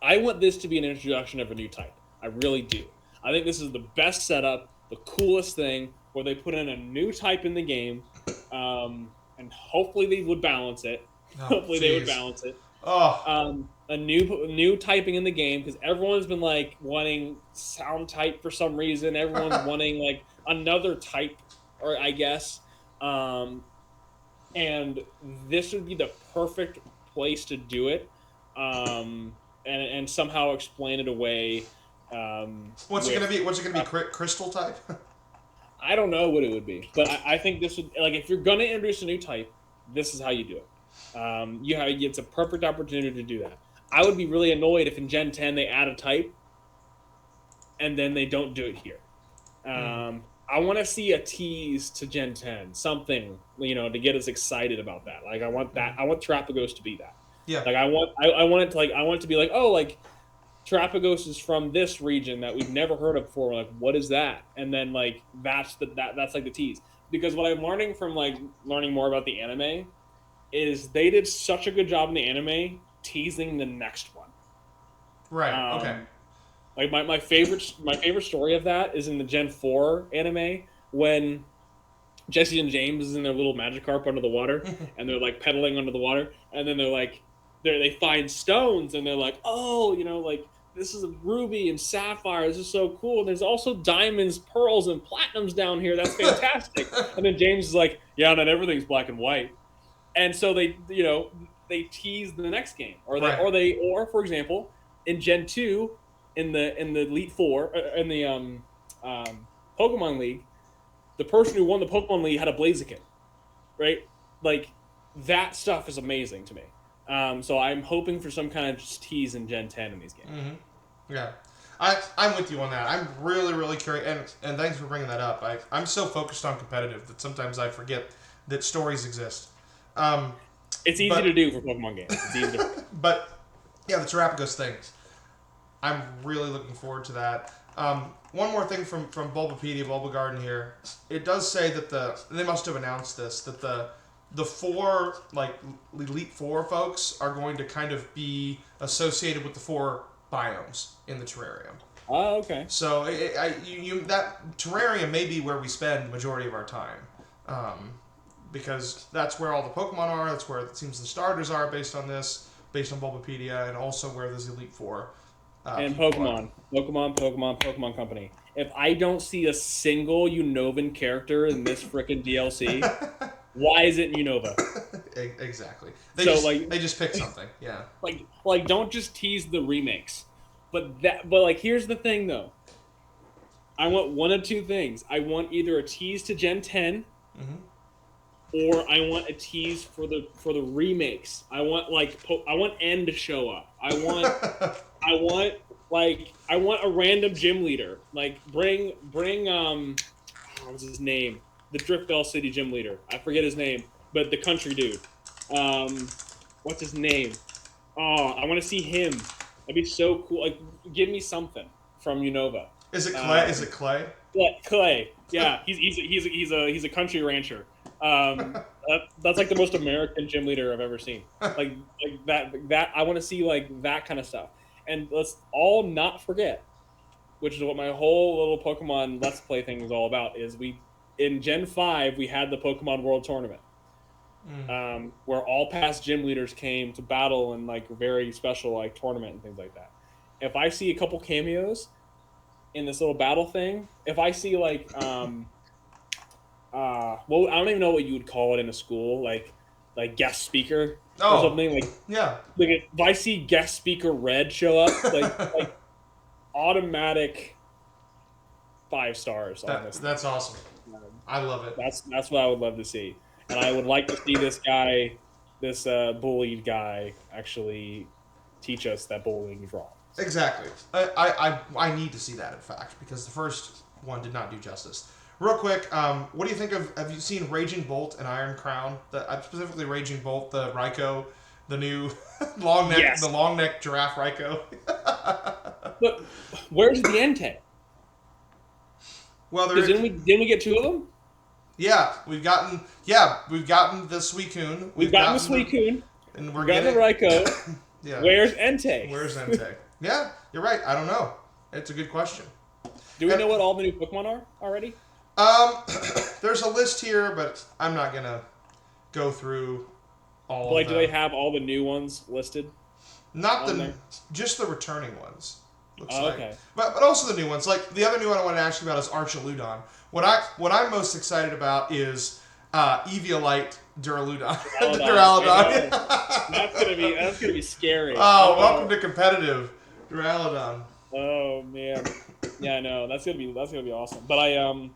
I want this to be an introduction of a new type. I really do. I think this is the best setup, the coolest thing, where they put in a new type in the game, and hopefully they would balance it. Oh, Hopefully they would balance it. Oh, A new typing in the game because everyone's been like wanting sound type for some reason. Everyone's wanting like another type, or I guess, and this would be the perfect place to do it, and somehow explain it away. what's it gonna be? What's it gonna be? Crystal type? I don't know what it would be, but I think this would like if you're gonna introduce a new type, this is how you do it. It's a perfect opportunity to do that. I would be really annoyed if in Gen 10 they add a type and then they don't do it here. I want to see a tease to Gen 10, something to get us excited about that. Like I want that. I want Terapagos to be that. Yeah. Like I want it to I want it to be like, oh, like Terapagos is from this region that we've never heard of before. Like, what is that? And then like that's like the tease. Because what I'm learning from learning more about the anime is they did such a good job in the anime teasing the next one. Right. Okay. Like my favorite story of that is in the Gen 4 anime when Jesse and James is in their little Magikarp under the water and they're like pedaling under the water and then they find stones and they're like, oh, like this is a ruby and sapphire. This is so cool. And there's also diamonds, pearls, and platinums down here. That's fantastic. And then James is like, yeah, not everything's black and white. And so they tease the next game, or for example, in Gen 2, in the Elite Four, in the Pokemon League, the person who won the Pokemon League had a Blaziken, right? Like that stuff is amazing to me. So I'm hoping for some kind of tease in Gen 10 in these games. Mm-hmm. Yeah. I'm with you on that. I'm really, really curious, and thanks for bringing that up. I'm so focused on competitive that sometimes I forget that stories exist. It's easy to do for Pokemon games. It's easy to But yeah, the Terapagos thing. I'm really looking forward to that. One more thing from Bulbapedia, Bulba Garden here. It does say that they must have announced this, that the four Elite Four folks are going to kind of be associated with the 4 biomes in the terrarium. Oh, okay. So that terrarium may be where we spend the majority of our time. Because that's where all the Pokemon are. That's where it seems the starters are based on Bulbapedia, and also where there's Elite Four. And Pokemon Company. If I don't see a single Unovan character in this frickin' DLC, why is it Unova? Exactly. They just picked something. Yeah. Like don't just tease the remakes. But here's the thing though. I want one of two things. I want either a tease to Gen 10. Mm-hmm. Or I want a tease for the remakes. I want I want N to show up. I want a random gym leader. Like bring what was his name? The Driftbell City gym leader. I forget his name, but the country dude. What's his name? Oh, I want to see him. That'd be so cool. Like give me something from Unova. Is it Clay? Is it Clay? Yeah, Clay. Yeah, he's a country rancher. That's like the most American gym leader I've ever seen. Like that I want to see like that kind of stuff. And let's all not forget, which is what my whole little Pokemon Let's Play thing is all about, is in Gen 5 we had the Pokemon World Tournament. Where all past gym leaders came to battle in like a very special like tournament and things like that. If I see a couple cameos in this little battle thing, if I see like well, I don't even know what you would call it in a school, like guest speaker or something. Like yeah, like if I see guest speaker Red show up, like automatic 5 stars on this. That's awesome. I love it. That's what I would love to see, and I would like to see this guy, this bullied guy, actually teach us that bullying is wrong. Exactly. I need to see that, in fact, because the first one did not do justice. Real quick, what do you think of? Have you seen Raging Bolt and Iron Crown? Specifically Raging Bolt, the Raikou, the new the long neck giraffe Raikou. But where's the Entei? Well, didn't we get 2 of them? Yeah, we've gotten the Suicune. We've gotten the Suicune. And we're getting the Raikou. Yeah. Where's Entei? Where's Entei? Yeah, you're right. I don't know. It's a good question. Do we know what all the new Pokemon are already? There's a list here, but I'm not gonna go through all. Do they have all the new ones listed? Not just the returning ones. Looks like. Okay. But also the new ones. Like the other new one I want to ask you about is Archaludon. What I'm most excited about is Eviolite Duraludon. Duraludon. That's gonna be scary. Oh, welcome to competitive Duraludon. Oh man. Yeah, I know. That's gonna be awesome. But I'll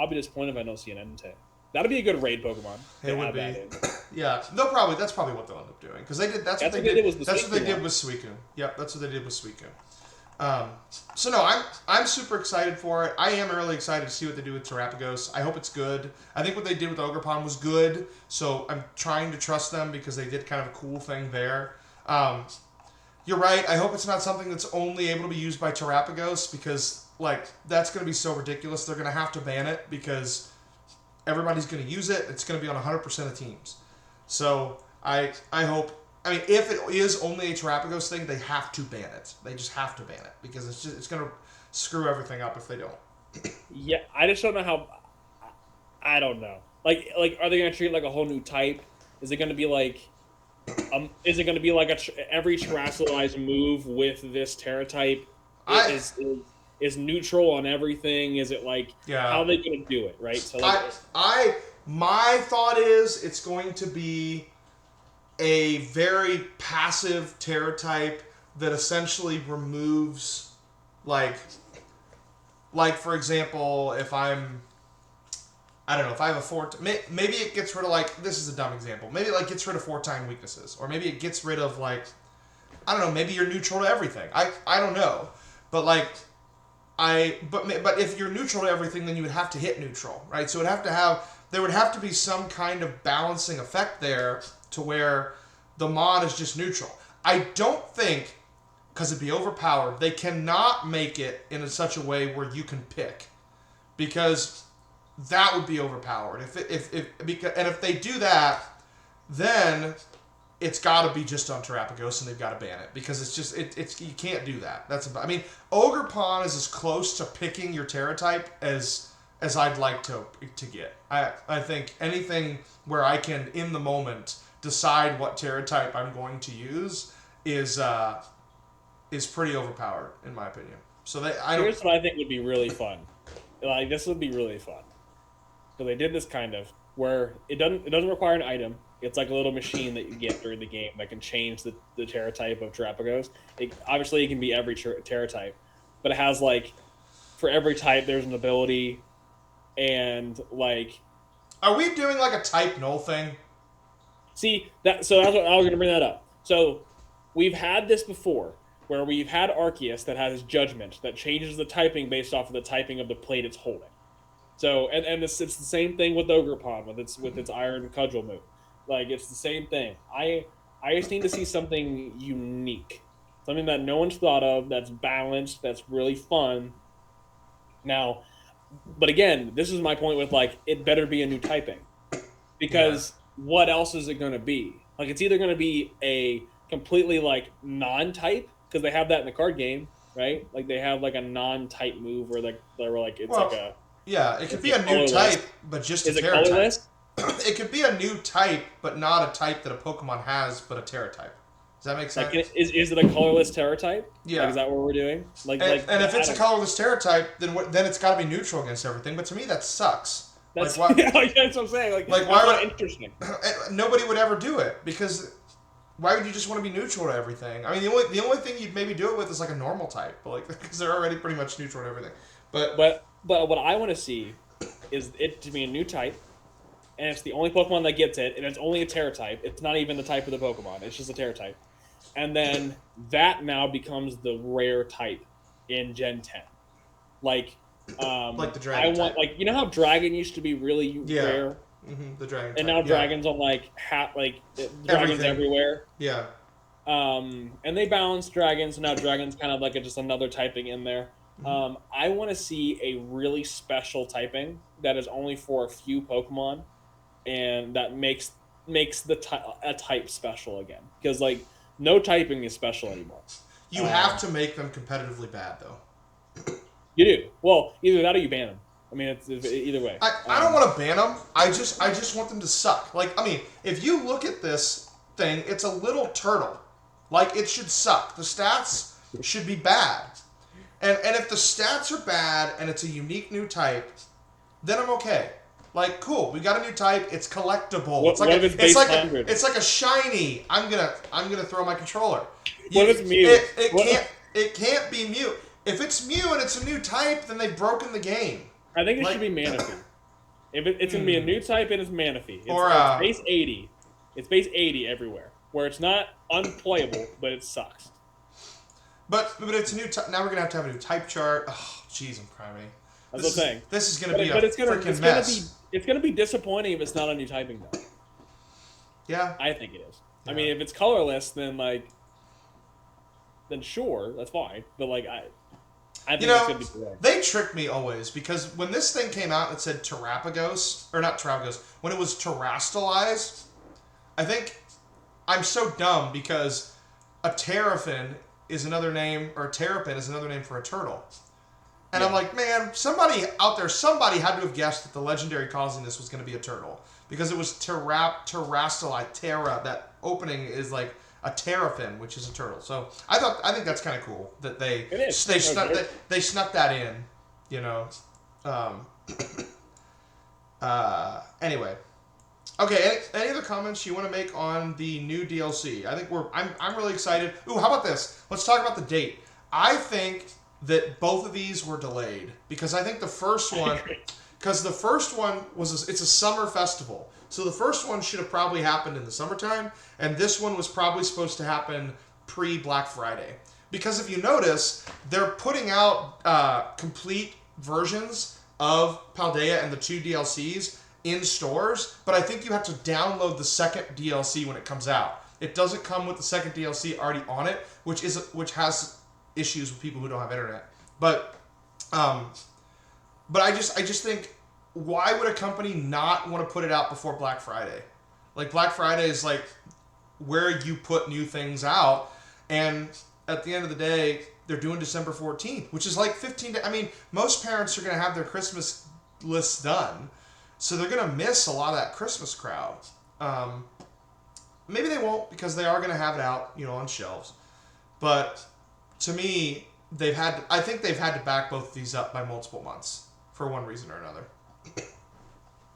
be disappointed if I don't see an Entei. That'd be a good raid Pokemon. It would be. Yeah, that's probably what they'll end up doing because they did. That's what they did with Suicune. Yep, that's what they did with Suicune. So no, I'm super excited for it. I am really excited to see what they do with Terapagos. I hope it's good. I think what they did with Ogerpon was good. So I'm trying to trust them because they did kind of a cool thing there. You're right. I hope it's not something that's only able to be used by Terapagos because that's going to be so ridiculous. They're going to have to ban it because everybody's going to use it. It's going to be on 100% of teams. So I hope. I mean, if it is only a Terapagos thing, they have to ban it. They just have to ban it because it's going to screw everything up if they don't. Yeah, I just don't know how. I don't know. Like, are they going to treat it like a whole new type? Is it going to be like? Is it going to be like every Terrestrialized move with this Terra type is neutral on everything? Is it like how are they going to do it? Right. So my thought is it's going to be a very passive Terra type that essentially removes like for example, if I have a 4, maybe it gets rid of this is a dumb example. Maybe it gets rid of 4-time weaknesses, or maybe it gets rid of I don't know. Maybe you're neutral to everything. I don't know, but but if you're neutral to everything, then you would have to hit neutral, right? So there would have to be some kind of balancing effect there to where the mod is just neutral. I don't think, because it'd be overpowered, they cannot make it in such a way where you can pick, because that would be overpowered. If they do that, then it's got to be just on Terapagos, and they've got to ban it because it's you can't do that. I mean, Ogerpon is as close to picking your Terra type as I'd like to get. I think anything where I can in the moment decide what Terra type I'm going to use is pretty overpowered in my opinion. So here's what I think would be really fun. This would be really fun. So they did this kind of where it doesn't require an item. It's like a little machine that you get during the game that can change the Terra type of Terapagos. Obviously, it can be every Terra type, but it has for every type there's an ability, and Are we doing a type null thing? See that? So that's what I was going to bring that up. So we've had this before, where we've had Arceus that has Judgment that changes the typing based off of the typing of the plate it's holding. So and it's the same thing with Ogerpon with its Iron Cudgel move. It's the same thing. I just need to see something unique, something that no one's thought of, that's balanced, that's really fun. Now, but again, this is my point with it better be a new typing, because what else is it going to be? It's either going to be a completely non-type, because they have that in the card game, right? They have a non-type move where it could be a new type, but just a Terra type. It could be a new type, but not a type that a Pokemon has, but a Terra type. Does that make sense? Is it a colorless Terra type? Yeah. Is that what we're doing? And if it's a colorless Terra type, then it's got to be neutral against everything. But to me, that sucks. That's what I'm saying. Why would interesting? Nobody would ever do it, because why would you just want to be neutral to everything? I mean, the only thing you'd maybe do it with is a normal type, but because they're already pretty much neutral to everything. But what I want to see is it to be a new type, and it's the only Pokemon that gets it, and it's only a Terra type. It's not even the type of the Pokemon. It's just a Terra type. and then that now becomes the rare type in Gen 10. Like, Like the I dragon want type. like how dragon used to be really Yeah. rare, The dragon and type. now Yeah. dragons on dragons Everything. everywhere. Yeah. And they balance dragons, so now dragons kind of like just another typing in there. I want to see a really special typing that is only for a few Pokemon, and that makes a type special again, because like no typing is special anymore. You have to make them competitively bad, though. You do. Well, either that or you ban them. I mean, it's either way. I don't want to ban them. I just want them to suck. Like, I mean, if you look at this thing, it's a little turtle. Like, it should suck. The stats should be bad. And if the stats are bad and it's a unique new type, then I'm okay. Like, cool, we got a new type. It's collectible. It's like a shiny. I'm gonna throw my controller. What if it's Mew? It can't be Mew. If it's Mew and it's a new type, then they've broken the game. I think it should be Manaphy. If it's going to be a new type, and it's Manaphy. It's base 80. It's base 80 everywhere, where it's not unplayable, but it sucks. But it's a new type. Now we're going to have a new type chart. Oh, jeez, I'm crying. That's what I'm saying. This is going to be a freaking mess. It's going to be disappointing if it's not a new typing, though. Yeah. I think it is. Yeah. I mean, if it's colorless, then sure, that's fine. But I think it's going to be correct. They tricked me always, because when this thing came out, it said Terapagos, or not Terapagos, when it was Terastallized, I think I'm so dumb because a Terrapin is another name, or a Terrapin is another name for a turtle. And I'm like, man, somebody out there, somebody had to have guessed that the legendary causing this was going to be a turtle. Because it was Terastallized, Terra, that opening is like a Terrapin, which is a turtle. So I think that's kind of cool that they snuck that in, you know. Anyway, okay. Any other comments you want to make on the new DLC? I think I'm really excited. Ooh, how about this? Let's talk about the date. I think that both of these were delayed because I think the first one, it's a summer festival. So the first one should have probably happened in the summertime, and this one was probably supposed to happen pre-Black Friday. Because if you notice, they're putting out complete versions of Paldea and the 2 DLCs in stores, but I think you have to download the second DLC when it comes out. It doesn't come with the second DLC already on it, which has issues with people who don't have internet. But I just think, why would a company not want to put it out before Black Friday? Like, Black Friday is like where you put new things out, and at the end of the day, they're doing December 14th, which is like 15 days. I mean, most parents are going to have their Christmas lists done, so they're going to miss a lot of that Christmas crowd. Maybe they won't, because they are going to have it out, on shelves. But to me, I think they've had to back both of these up by multiple months for one reason or another.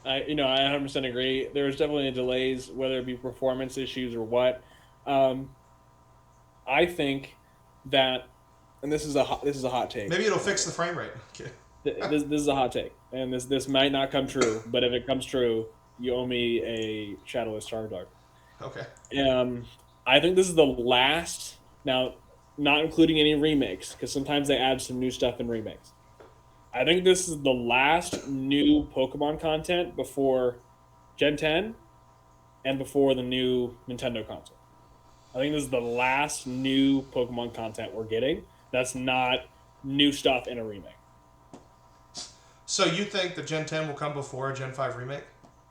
I 100% agree. There's definitely delays, whether it be performance issues or what. I think that, and this is a hot take. Maybe it'll fix the frame rate. Okay. This is a hot take, and this might not come true. But if it comes true, you owe me a Shadowless Charizard. Okay. I think this is the last. Now, not including any remakes, because sometimes they add some new stuff in remakes. I think this is the last new Pokemon content before Gen 10 and before the new Nintendo console. I think this is the last new Pokemon content we're getting that's not new stuff in a remake. So you think that Gen 10 will come before a Gen 5 remake?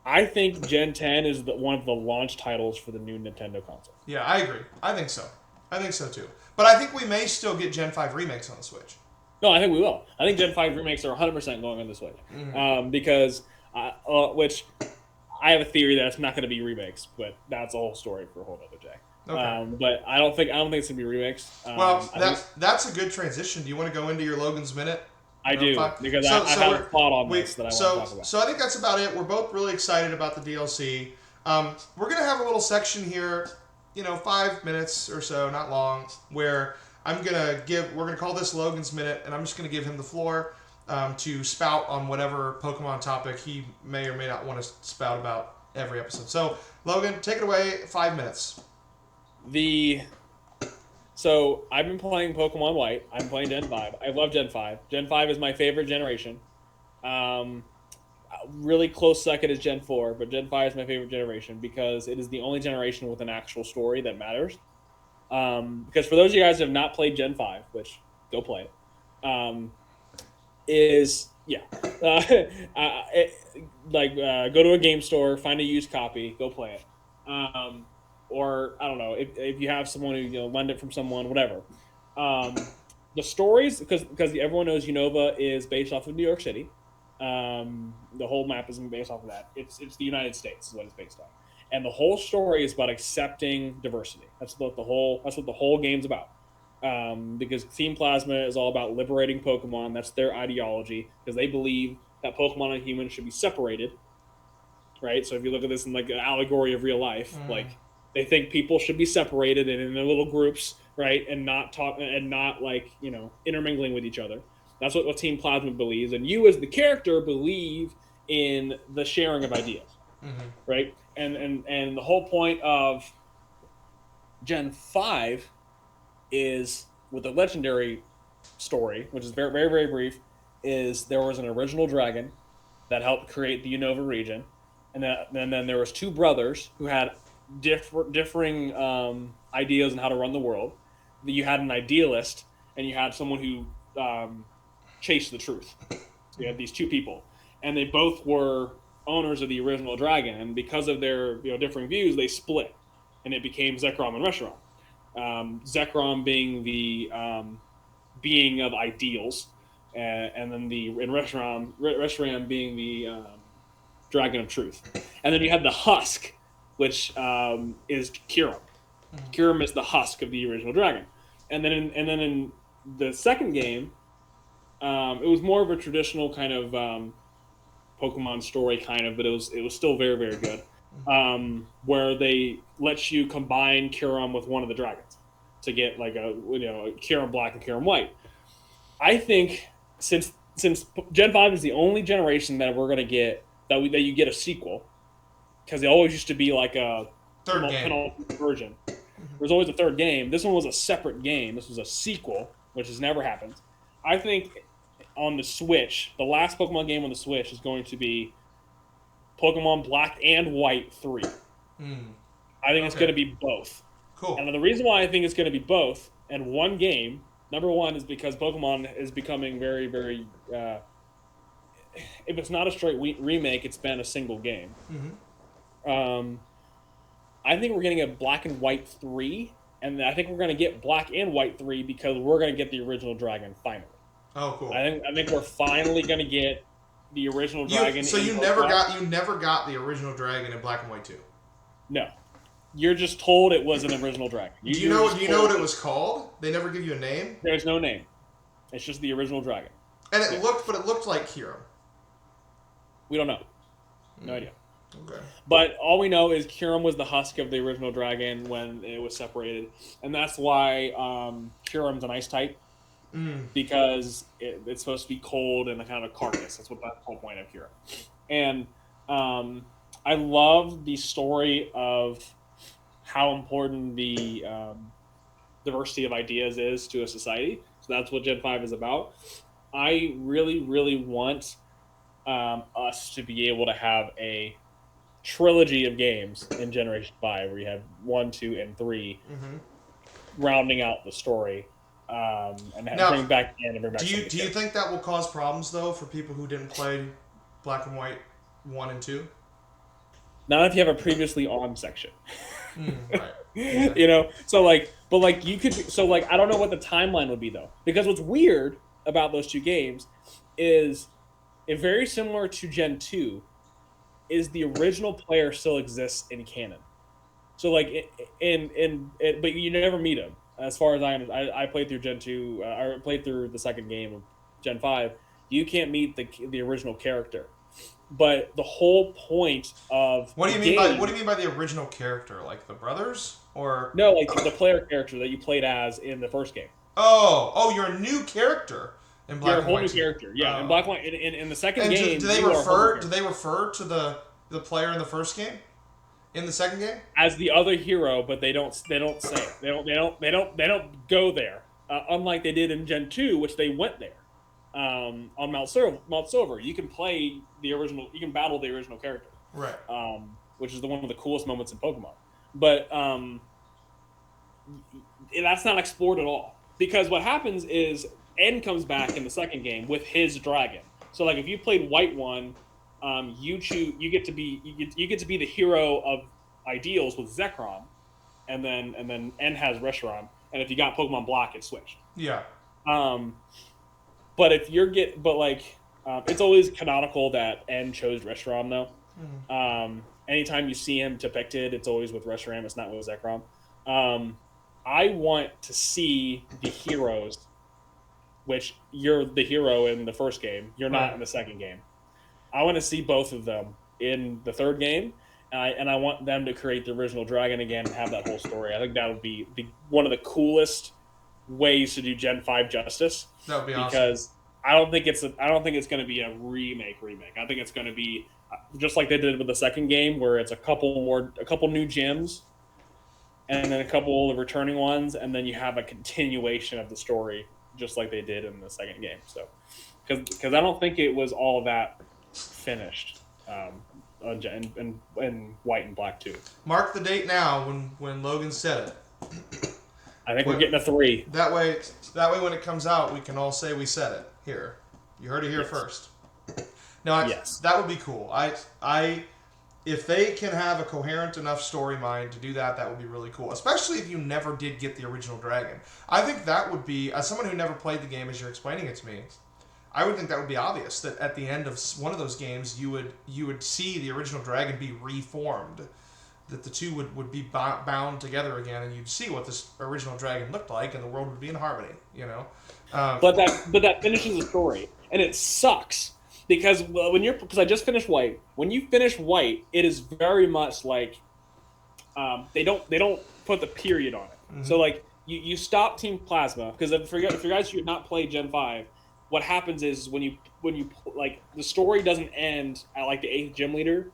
I think Gen 10 is one of the launch titles for the new Nintendo console. Yeah, I agree. I think so. I think so too. But I think we may still get Gen 5 remakes on the Switch. No, I think we will. I think Gen 5 remakes are 100% going on the Switch. Because, which I have a theory that it's not going to be remakes, but that's a whole story for a whole other day. Okay. But I don't think it's going to be remakes. Well, that's a good transition. Do you want to go into your Logan's Minute? I do, because I have a thought on this that I want to talk about. So I think that's about it. We're both really excited about the DLC. We're going to have a little section here, 5 minutes or so, not long, where we're going to call this Logan's Minute, and I'm just going to give him the floor to spout on whatever Pokemon topic he may or may not want to spout about every episode. So, Logan, take it away, 5 minutes. The So I've been playing Pokemon White. I'm playing Gen 5. I love Gen 5. Gen 5 is my favorite generation. Um, really close second is Gen 4, but Gen 5 is my favorite generation because it is the only generation with an actual story that matters. Because for those of you guys who have not played Gen 5, which go play it, is yeah, uh, it, go to a game store, find a used copy, go play it, or I don't know if you have someone who lend it from someone, whatever. The stories, because everyone knows Unova is based off of New York City. The whole map isn't based off of that. It's the United States is what it's based on, and the whole story is about accepting diversity. That's what the whole game's about. Because Team Plasma is all about liberating Pokemon. That's their ideology because they believe that Pokemon and humans should be separated. Right. So if you look at this in like an allegory of real life, like they think people should be separated and in their little groups, right, and not talk and not like intermingling with each other. That's what Team Plasma believes, and you as the character believe in the sharing of ideas, right? And the whole point of Gen 5 is with the legendary story, which is very, very, very brief, is there was an original dragon that helped create the Unova region, and then there was two brothers who had differing ideas on how to run the world. You had an idealist, and you had someone who chased the truth. So you had these two people, and they both were owners of the original dragon, and because of their differing views, they split, and it became Zekrom and Reshiram. Zekrom being the being of ideals, and then Reshiram being the dragon of truth. And then you have the husk, which is Kyurem. Kyurem is the husk of the original dragon. And then in the second game, it was more of a traditional kind of Pokemon story, but it was still very, very good. Where they let you combine Kyurem with one of the dragons to get like a Kyurem Black and Kyurem White. I think since Gen 5 is the only generation that we're gonna get that you get a sequel, because they always used to be like a third game version. There's always a third game. This one was a separate game. This was a sequel, which has never happened. I think on the Switch, the last Pokemon game on the Switch is going to be Pokemon Black and White 3. I think it's going to be both. Cool. And the reason why I think it's going to be both and one game, number one, is because Pokemon is becoming very, very... if it's not a straight remake, it's been a single game. I think we're going to get Black and White 3, and I think we're going to get Black and White 3 because we're going to get the original dragon finally. Oh, cool. I think we're finally going to get the original dragon. So you never got the original dragon in Black and White 2? No. You're just told it was an original dragon. Do you know what it was called? They never give you a name? There's no name. It's just the original dragon. And it looked like Kyurem. We don't know. No idea. Okay. But all we know is Kyurem was the husk of the original dragon when it was separated. And that's why Kyurem's an ice type. Because it's supposed to be cold and a kind of a carcass. That's what the whole point of Kyurem. And I love the story of how important the diversity of ideas is to a society. So that's what Gen 5 is about. I really, really want us to be able to have a trilogy of games in Generation 5 where you have 1, 2, and 3 rounding out the story. And now, bring back the end and bring back. Do you think that will cause problems though for people who didn't play Black and White 1 and 2? Not if you have a previously on section. Right. Okay. You could. So I don't know what the timeline would be though, because what's weird about those two games is it very similar to Gen 2. Is the original player still exists in canon? So but you never meet him. As far as I played through Gen 2. I played through the second game of Gen 5. You can't meet the original character. But the whole point of what do you mean by the original character? Like the brothers, or no, like the player character that you played as in the first game. Oh, you're a new character in Black and White. You're a whole new character, yeah. In Black and White, in the second game. Do they refer to the player in the first game In the second game? as the other hero, but they don't say it. They don't go there. Unlike they did in Gen 2, which they went there. On Mount Silver, you can play the original. You can battle the original character, Right. which is one of the coolest moments in Pokemon. But that's not explored at all, because what happens is N comes back in the second game with his dragon. So like if you played White One, you get to be the hero of Ideals with Zekrom, and then N has Reshiram, and if you got Pokemon Black, it switched. Yeah. But if you're it's always canonical that N chose Reshiram though. Anytime you see him depicted, it's always with Reshiram. It's not with Zekrom. I want to see the heroes, which you're the hero in the first game. You're not in the second game. I want to see both of them in the third game, and I want them to create the original dragon again and have that whole story. I think that would be one of the coolest ways to do Gen 5 justice. That would be awesome. Because I don't think it's going to be a remake. I think it's going to be just like they did with the second game, where it's a couple new gyms, and then a couple of returning ones, and then you have a continuation of the story, just like they did in the second game. So, because I don't think it was all that finished in White and Black 2. Mark the date now when Logan said it. I think we're getting a 3. That way when it comes out, we can all say we said it. Here. You heard it here first. No, that would be cool. If they can have a coherent enough story mind to do that, that would be really cool. Especially if you never did get the original dragon. I think that would be, as someone who never played the game as you're explaining it to me, I would think that would be obvious, that at the end of one of those games, you would see the original dragon be reformed, that the two would be bound together again, and you'd see what this original dragon looked like, and the world would be in harmony, you know? But that finishes the story, and it sucks. Because I just finished White. When you finish White, it is very much like they don't put the period on it. Mm-hmm. So like you stop Team Plasma, because for you guys who have not played Gen 5, what happens is when you like, the story doesn't end at like the 8th gym leader.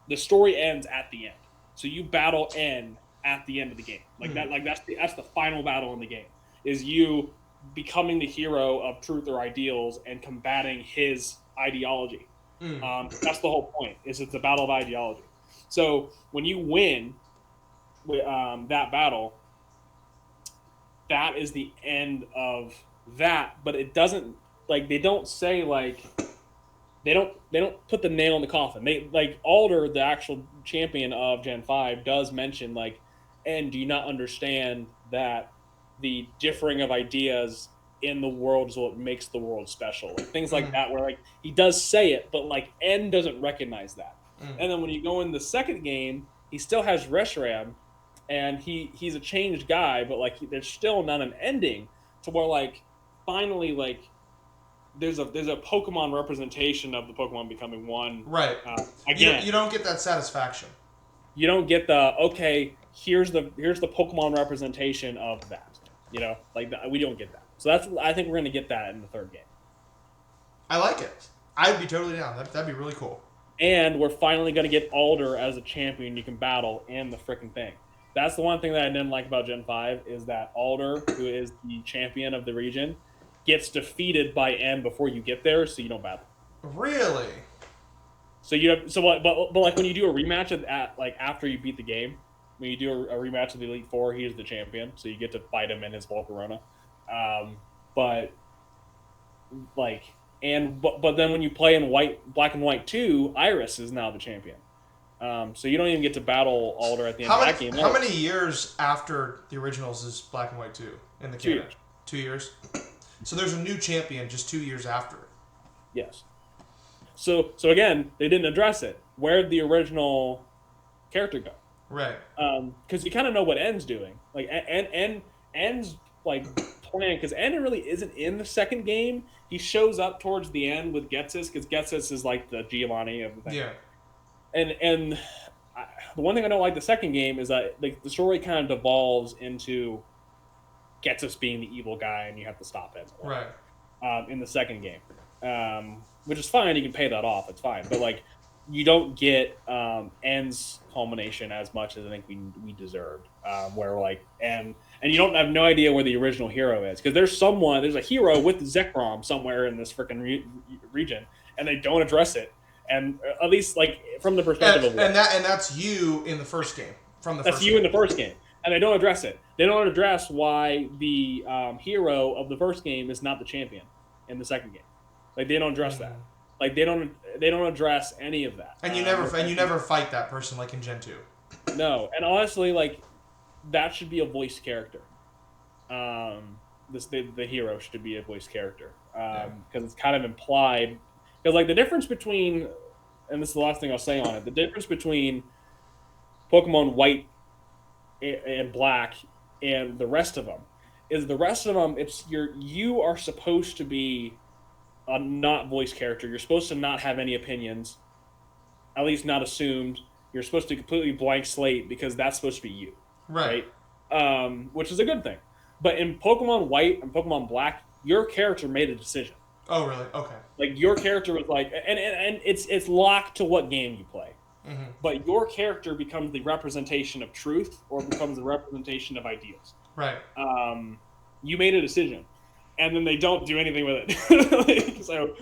The story ends at the end. So you battle N at the end of the game. Like that. Like that's the final battle in the game. Is you becoming the hero of Truth or Ideals and combating his ideology. That's the whole point. It's a battle of ideology. So when you win that battle, that is the end of that. But it doesn't, like, they don't say, like, they don't put the nail in the coffin. They, like, Alder, the actual champion of Gen 5, does mention, like, and do you not understand that the differing of ideas in the world is what makes the world special? Like, things like that, where, like, he does say it, but, like, N doesn't recognize that. And then when you go in the second game, he still has Reshiram, and he's a changed guy, but, like, there's still not an ending to where, like, finally, like, there's a Pokemon representation of the Pokemon becoming one. Right. Again, you don't get that satisfaction. You don't get the, okay, here's the Pokemon representation of that. You know, like, we don't get that. So I think we're going to get that in the third game. I like it. I'd be totally down. That'd be really cool. And we're finally going to get Alder as a champion you can battle in the freaking thing. That's the one thing that I didn't like about Gen 5, is that Alder, who is the champion of the region, gets defeated by N before you get there, so you don't battle. Really? So you have, so what? But like when you do a rematch like after you beat the game, when you do a rematch of the Elite Four, he's the champion, so you get to fight him in his Volcarona. But like, but then when you play in Black and White 2, Iris is now the champion. So you don't even get to battle Alder at the end of that game. How many years after the originals is Black and White 2 in the canon? 2 years. So there's a new champion just 2 years after. Yes. So again, they didn't address it. Where'd the original character go? Right. Because you kind of know what N's doing. Like, N's like plan, because N really isn't in the second game. He shows up towards the end with Getsus, because Getsus is like the Giovanni of the thing. Yeah. And the one thing I don't like the second game is that, like, the story kind of devolves into Getsus being the evil guy and you have to stop him. Right. In the second game. Which is fine, you can pay that off, it's fine. But, like, you don't get End's culmination as much as I think we deserved. Where like and you don't have no idea where the original hero is because there's a hero with Zekrom somewhere in this freaking region, and they don't address it. And at least like from the perspective of that's you in the first game. That's you in the first game, and they don't address it. They don't address why the hero of the first game is not the champion in the second game. Like they don't address that. Like they don't address any of that. And you never fight that person like in Gen 2. No, and honestly, like that should be a voice character. The hero should be a voice character because it's kind of implied. Because like the difference between, and this is the last thing I'll say on it, the difference between Pokemon White and Black and the rest of them is you are supposed to be a not voice character. You're supposed to not have any opinions, at least not assumed. You're supposed to completely blank slate because that's supposed to be you, right? Which is a good thing. But in Pokemon White and Pokemon Black, your character made a decision. Oh, really? Okay. Like your character was like, and it's locked to what game you play. Mm-hmm. But your character becomes the representation of truth or becomes the representation of ideals. Right. You made a decision, and then they don't do anything with it. So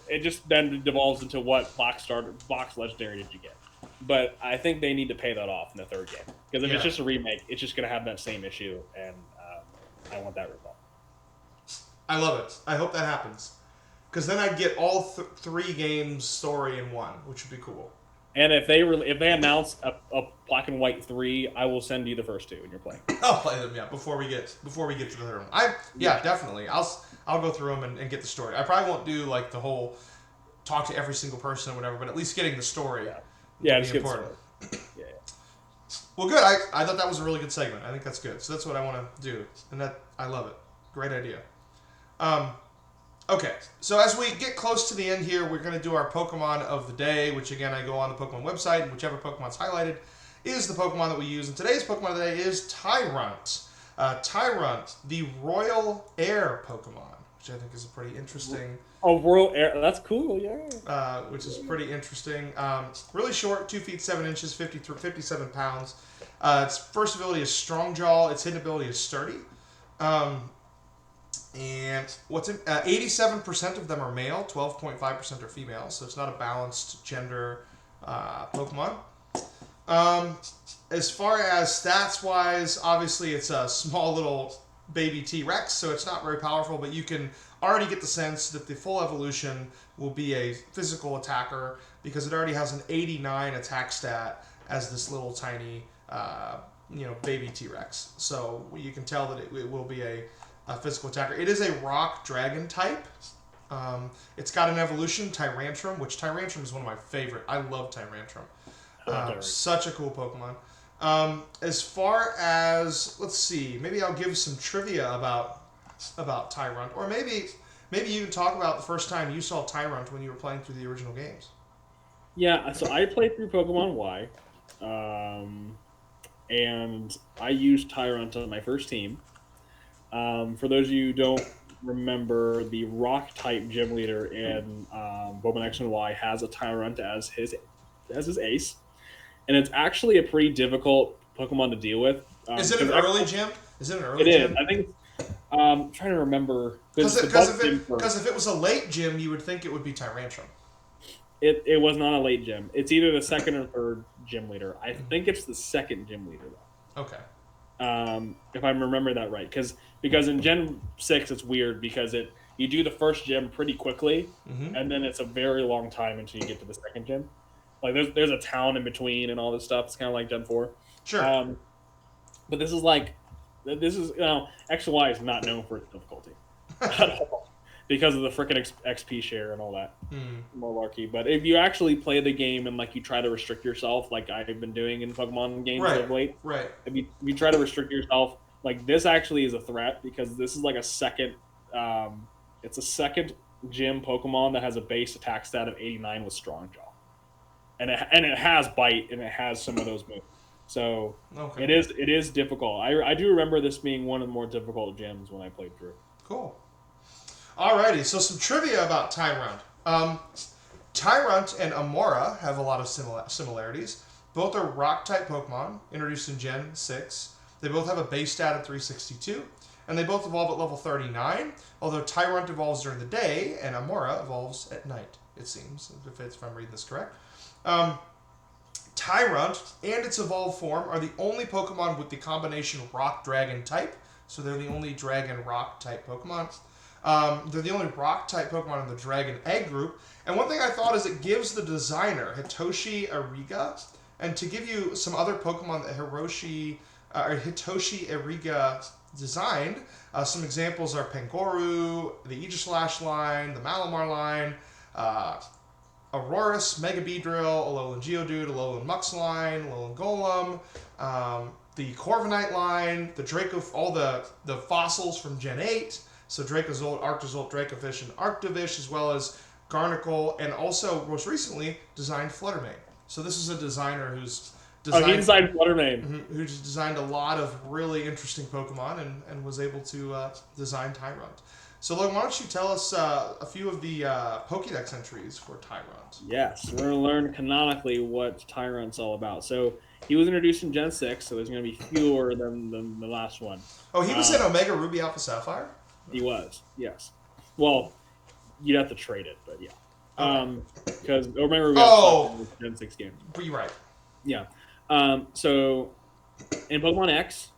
it just then devolves into what box legendary did you get? But I think they need to pay that off in the third game because if it's just a remake, it's just going to have that same issue, and I want that resolved. I love it. I hope that happens because then I'd get all 3 games story in one, which would be cool. And if they announce a Black and White 3, I will send you the first 2 when you're playing. I'll play them, before we get to the third one. Definitely. I'll go through them and get the story. I probably won't do like the whole talk to every single person or whatever, but at least getting the story. Yeah, just important. Yeah. Well, good. I thought that was a really good segment. I think that's good. So that's what I want to do, and I love it. Great idea. Okay, so as we get close to the end here, we're going to do our Pokemon of the day, which again, I go on the Pokemon website, and whichever Pokemon's highlighted is the Pokemon that we use. And today's Pokemon of the day is Tyrunt. Tyrunt, the Royal Air Pokemon, which I think is a pretty interesting... Oh, Royal Air, that's cool, yeah. Which is pretty interesting. Really short, 2 feet 7 inches, 57 pounds. Its first ability is Strong Jaw. Its hidden ability is Sturdy. And 87% of them are male, 12.5% are female, so it's not a balanced gender Pokemon. As far as stats-wise, obviously it's a small little baby T-Rex, so it's not very powerful, but you can already get the sense that the full evolution will be a physical attacker because it already has an 89 attack stat as this little tiny, baby T-Rex. So you can tell that it will be a physical attacker. It is a rock dragon type. It's got an evolution, Tyrantrum, which Tyrantrum is one of my favorite. I love Tyrantrum. Such a cool Pokemon. As far as, let's see, maybe I'll give some trivia about Tyrunt, or maybe you can talk about the first time you saw Tyrunt when you were playing through the original games. Yeah, so I played through Pokemon Y, and I used Tyrunt on my first team. For those of you who don't remember, the rock type gym leader in Pokemon X and Y has a Tyrunt as his ace, and it's actually a pretty difficult Pokemon to deal with. Is it an early gym? Is it an early gym? It is. I think. I'm trying to remember because if it was a late gym, you would think it would be Tyrantrum. It was not a late gym. It's either the second or third gym leader. I think it's the second gym leader though. Okay. If I remember that right, because in Gen 6 it's weird because you do the first gym pretty quickly, and then it's a very long time until you get to the second gym. Like there's a town in between and all this stuff. It's kind of like Gen 4. Sure. But this is X and Y is not known for its difficulty at all because of the frickin' XP share and all that malarkey. But if you actually play the game and like you try to restrict yourself, like I've been doing in Pokemon games of late, right? If you try to restrict yourself, like this actually is a threat because this is like a second. It's a second gym Pokemon that has a base attack stat of 89 with Strong Jaw, and it has Bite and it has some of those moves. So it is difficult. I do remember this being one of the more difficult gyms when I played through. Cool. Alrighty, so some trivia about Tyrunt. Tyrant and Amora have a lot of similarities. Both are rock-type Pokemon, introduced in Gen 6. They both have a base stat of 362, and they both evolve at level 39, although Tyrant evolves during the day, and Amora evolves at night, it seems, if I'm reading this correct. Tyrant and its evolved form are the only Pokemon with the combination Rock-Dragon type, so they're the only Dragon-Rock type Pokemon. They're the only Rock-type Pokemon in the Dragon Egg group, and one thing I thought is it gives the designer, Hitoshi Ariga, and to give you some other Pokemon that Hitoshi Ariga designed, some examples are Pangoru, the Aegislash line, the Malamar line, Aurorus, Mega Beedrill, Alolan Geodude, Alolan Mux line, Alolan Golem, the Corviknight line, the Draco, all the fossils from Gen 8, so Dracozolt, Arctozolt, Dracofish, and Arctovish, as well as Garnacle, and also, most recently, designed Fluttermane. So this is a designer who's designed... he designed Fluttermane. Who's designed a lot of really interesting Pokemon and was able to design Tyrant. So, Logan, why don't you tell us a few of the Pokédex entries for Tyrant? Yes, we're going to learn canonically what Tyrant's all about. So, he was introduced in Gen 6, so there's going to be fewer than the last one. Oh, he was in Omega Ruby Alpha Sapphire? He was, yes. Well, you'd have to trade it, but yeah. Because Omega Ruby Alpha Sapphire was a Gen 6 game. You're right. Yeah. So, in Pokemon X,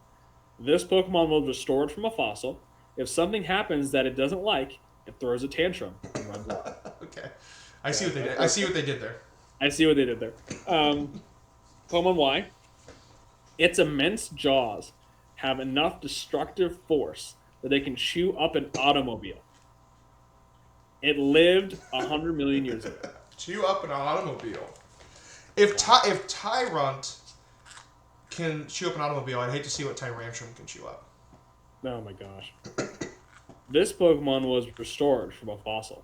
this Pokemon will be restored from a fossil. If something happens that it doesn't like, it throws a tantrum and runs off. Okay. I see what they did. I see what they did there. I see what they did there. Pokemon Y. Its immense jaws have enough destructive force that they can chew up an automobile. It lived 100 million years ago. Chew up an automobile. If Tyrant can chew up an automobile, I'd hate to see what Tyrantrum can chew up. Oh my gosh. This Pokemon was restored from a fossil.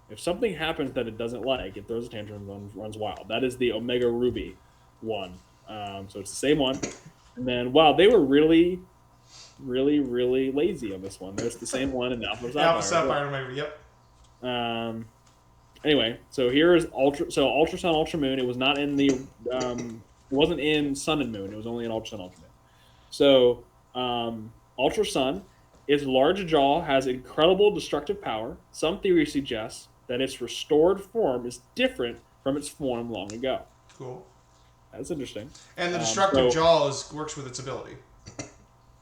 If something happens that it doesn't like, it throws a tantrum and runs wild. That is the Omega Ruby one. So it's the same one. And then, wow, they were really, really, really lazy on this one. It's the same one in the Alpha Sapphire. Alpha Sapphire, maybe, yep. Anyway, so here is Ultra Sun, Ultra Moon. It was not in the, it wasn't in Sun and Moon. It was only in Ultra Sun, Ultra Moon. So, Ultra Sun, its large jaw has incredible destructive power. Some theories suggest that its restored form is different from its form long ago. Cool. That's interesting. And the destructive jaw works with its ability.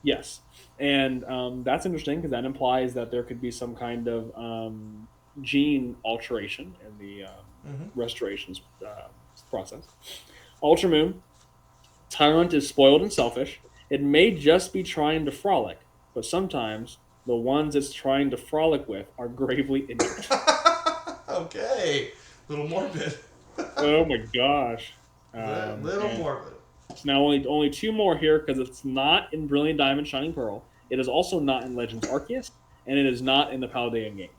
Yes. And that's interesting because that implies that there could be some kind of gene alteration in the restorations process. Ultra Moon, Tyrant is spoiled and selfish. It may just be trying to frolic, but sometimes the ones it's trying to frolic with are gravely injured. Okay. Little morbid. Oh my gosh. Little morbid. So now only two more here because it's not in Brilliant Diamond, Shining Pearl. It is also not in Legends Arceus, and it is not in the Paldean games.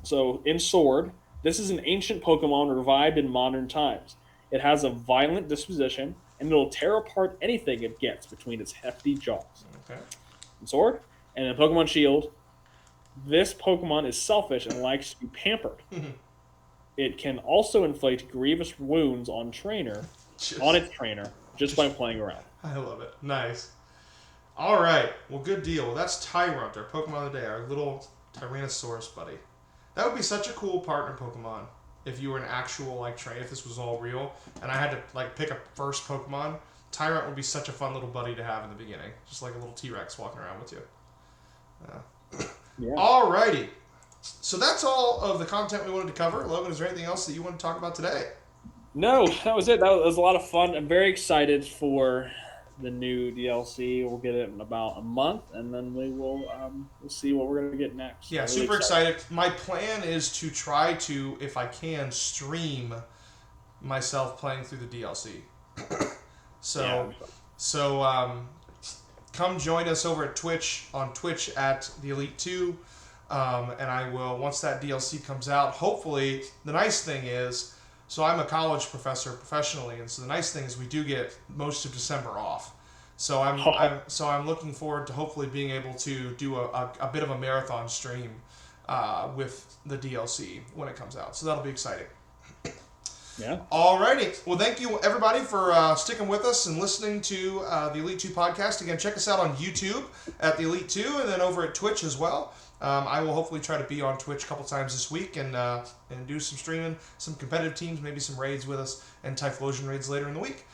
So in Sword, this is an ancient Pokemon revived in modern times. It has a violent disposition, and it'll tear apart anything it gets between its hefty jaws. Okay. In Sword, and in Pokemon Shield, this Pokemon is selfish and likes to be pampered. It can also inflict grievous wounds on its trainer just by playing around. I love it. Nice. All right. Well, good deal. Well, that's Tyrant, our Pokemon of the day, our little Tyrannosaurus buddy. That would be such a cool partner Pokemon if you were an actual trainer, if this was all real, and I had to pick a first Pokemon. Tyrant would be such a fun little buddy to have in the beginning, just like a little T-Rex walking around with you. Yeah. Alrighty. So that's all of the content we wanted to cover. Logan, is there anything else that you want to talk about today? No, that was it. That was a lot of fun. I'm very excited for the new DLC. We'll get it in about a month, and then we'll see what we're going to get next. Yeah, super excited. My plan is to try to, if I can, stream myself playing through the DLC. So come join us over at Twitch, on Twitch at the Elite 2. And I will, once that DLC comes out, hopefully, the nice thing is, so I'm a college professor professionally, and so the nice thing is we do get most of December off. So I'm looking forward to hopefully being able to do a bit of a marathon stream with the DLC when it comes out. So that'll be exciting. Yeah. Alrighty. Well, thank you everybody for sticking with us and listening to the Elite 2 podcast. Again, check us out on YouTube at the Elite 2 and then over at Twitch as well. I will hopefully try to be on Twitch a couple times this week and do some streaming, some competitive teams, maybe some raids with us, and Typholsion raids later in the week.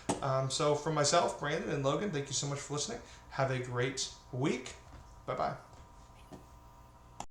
So from myself, Brandon, and Logan, thank you so much for listening. Have a great week. Bye-bye.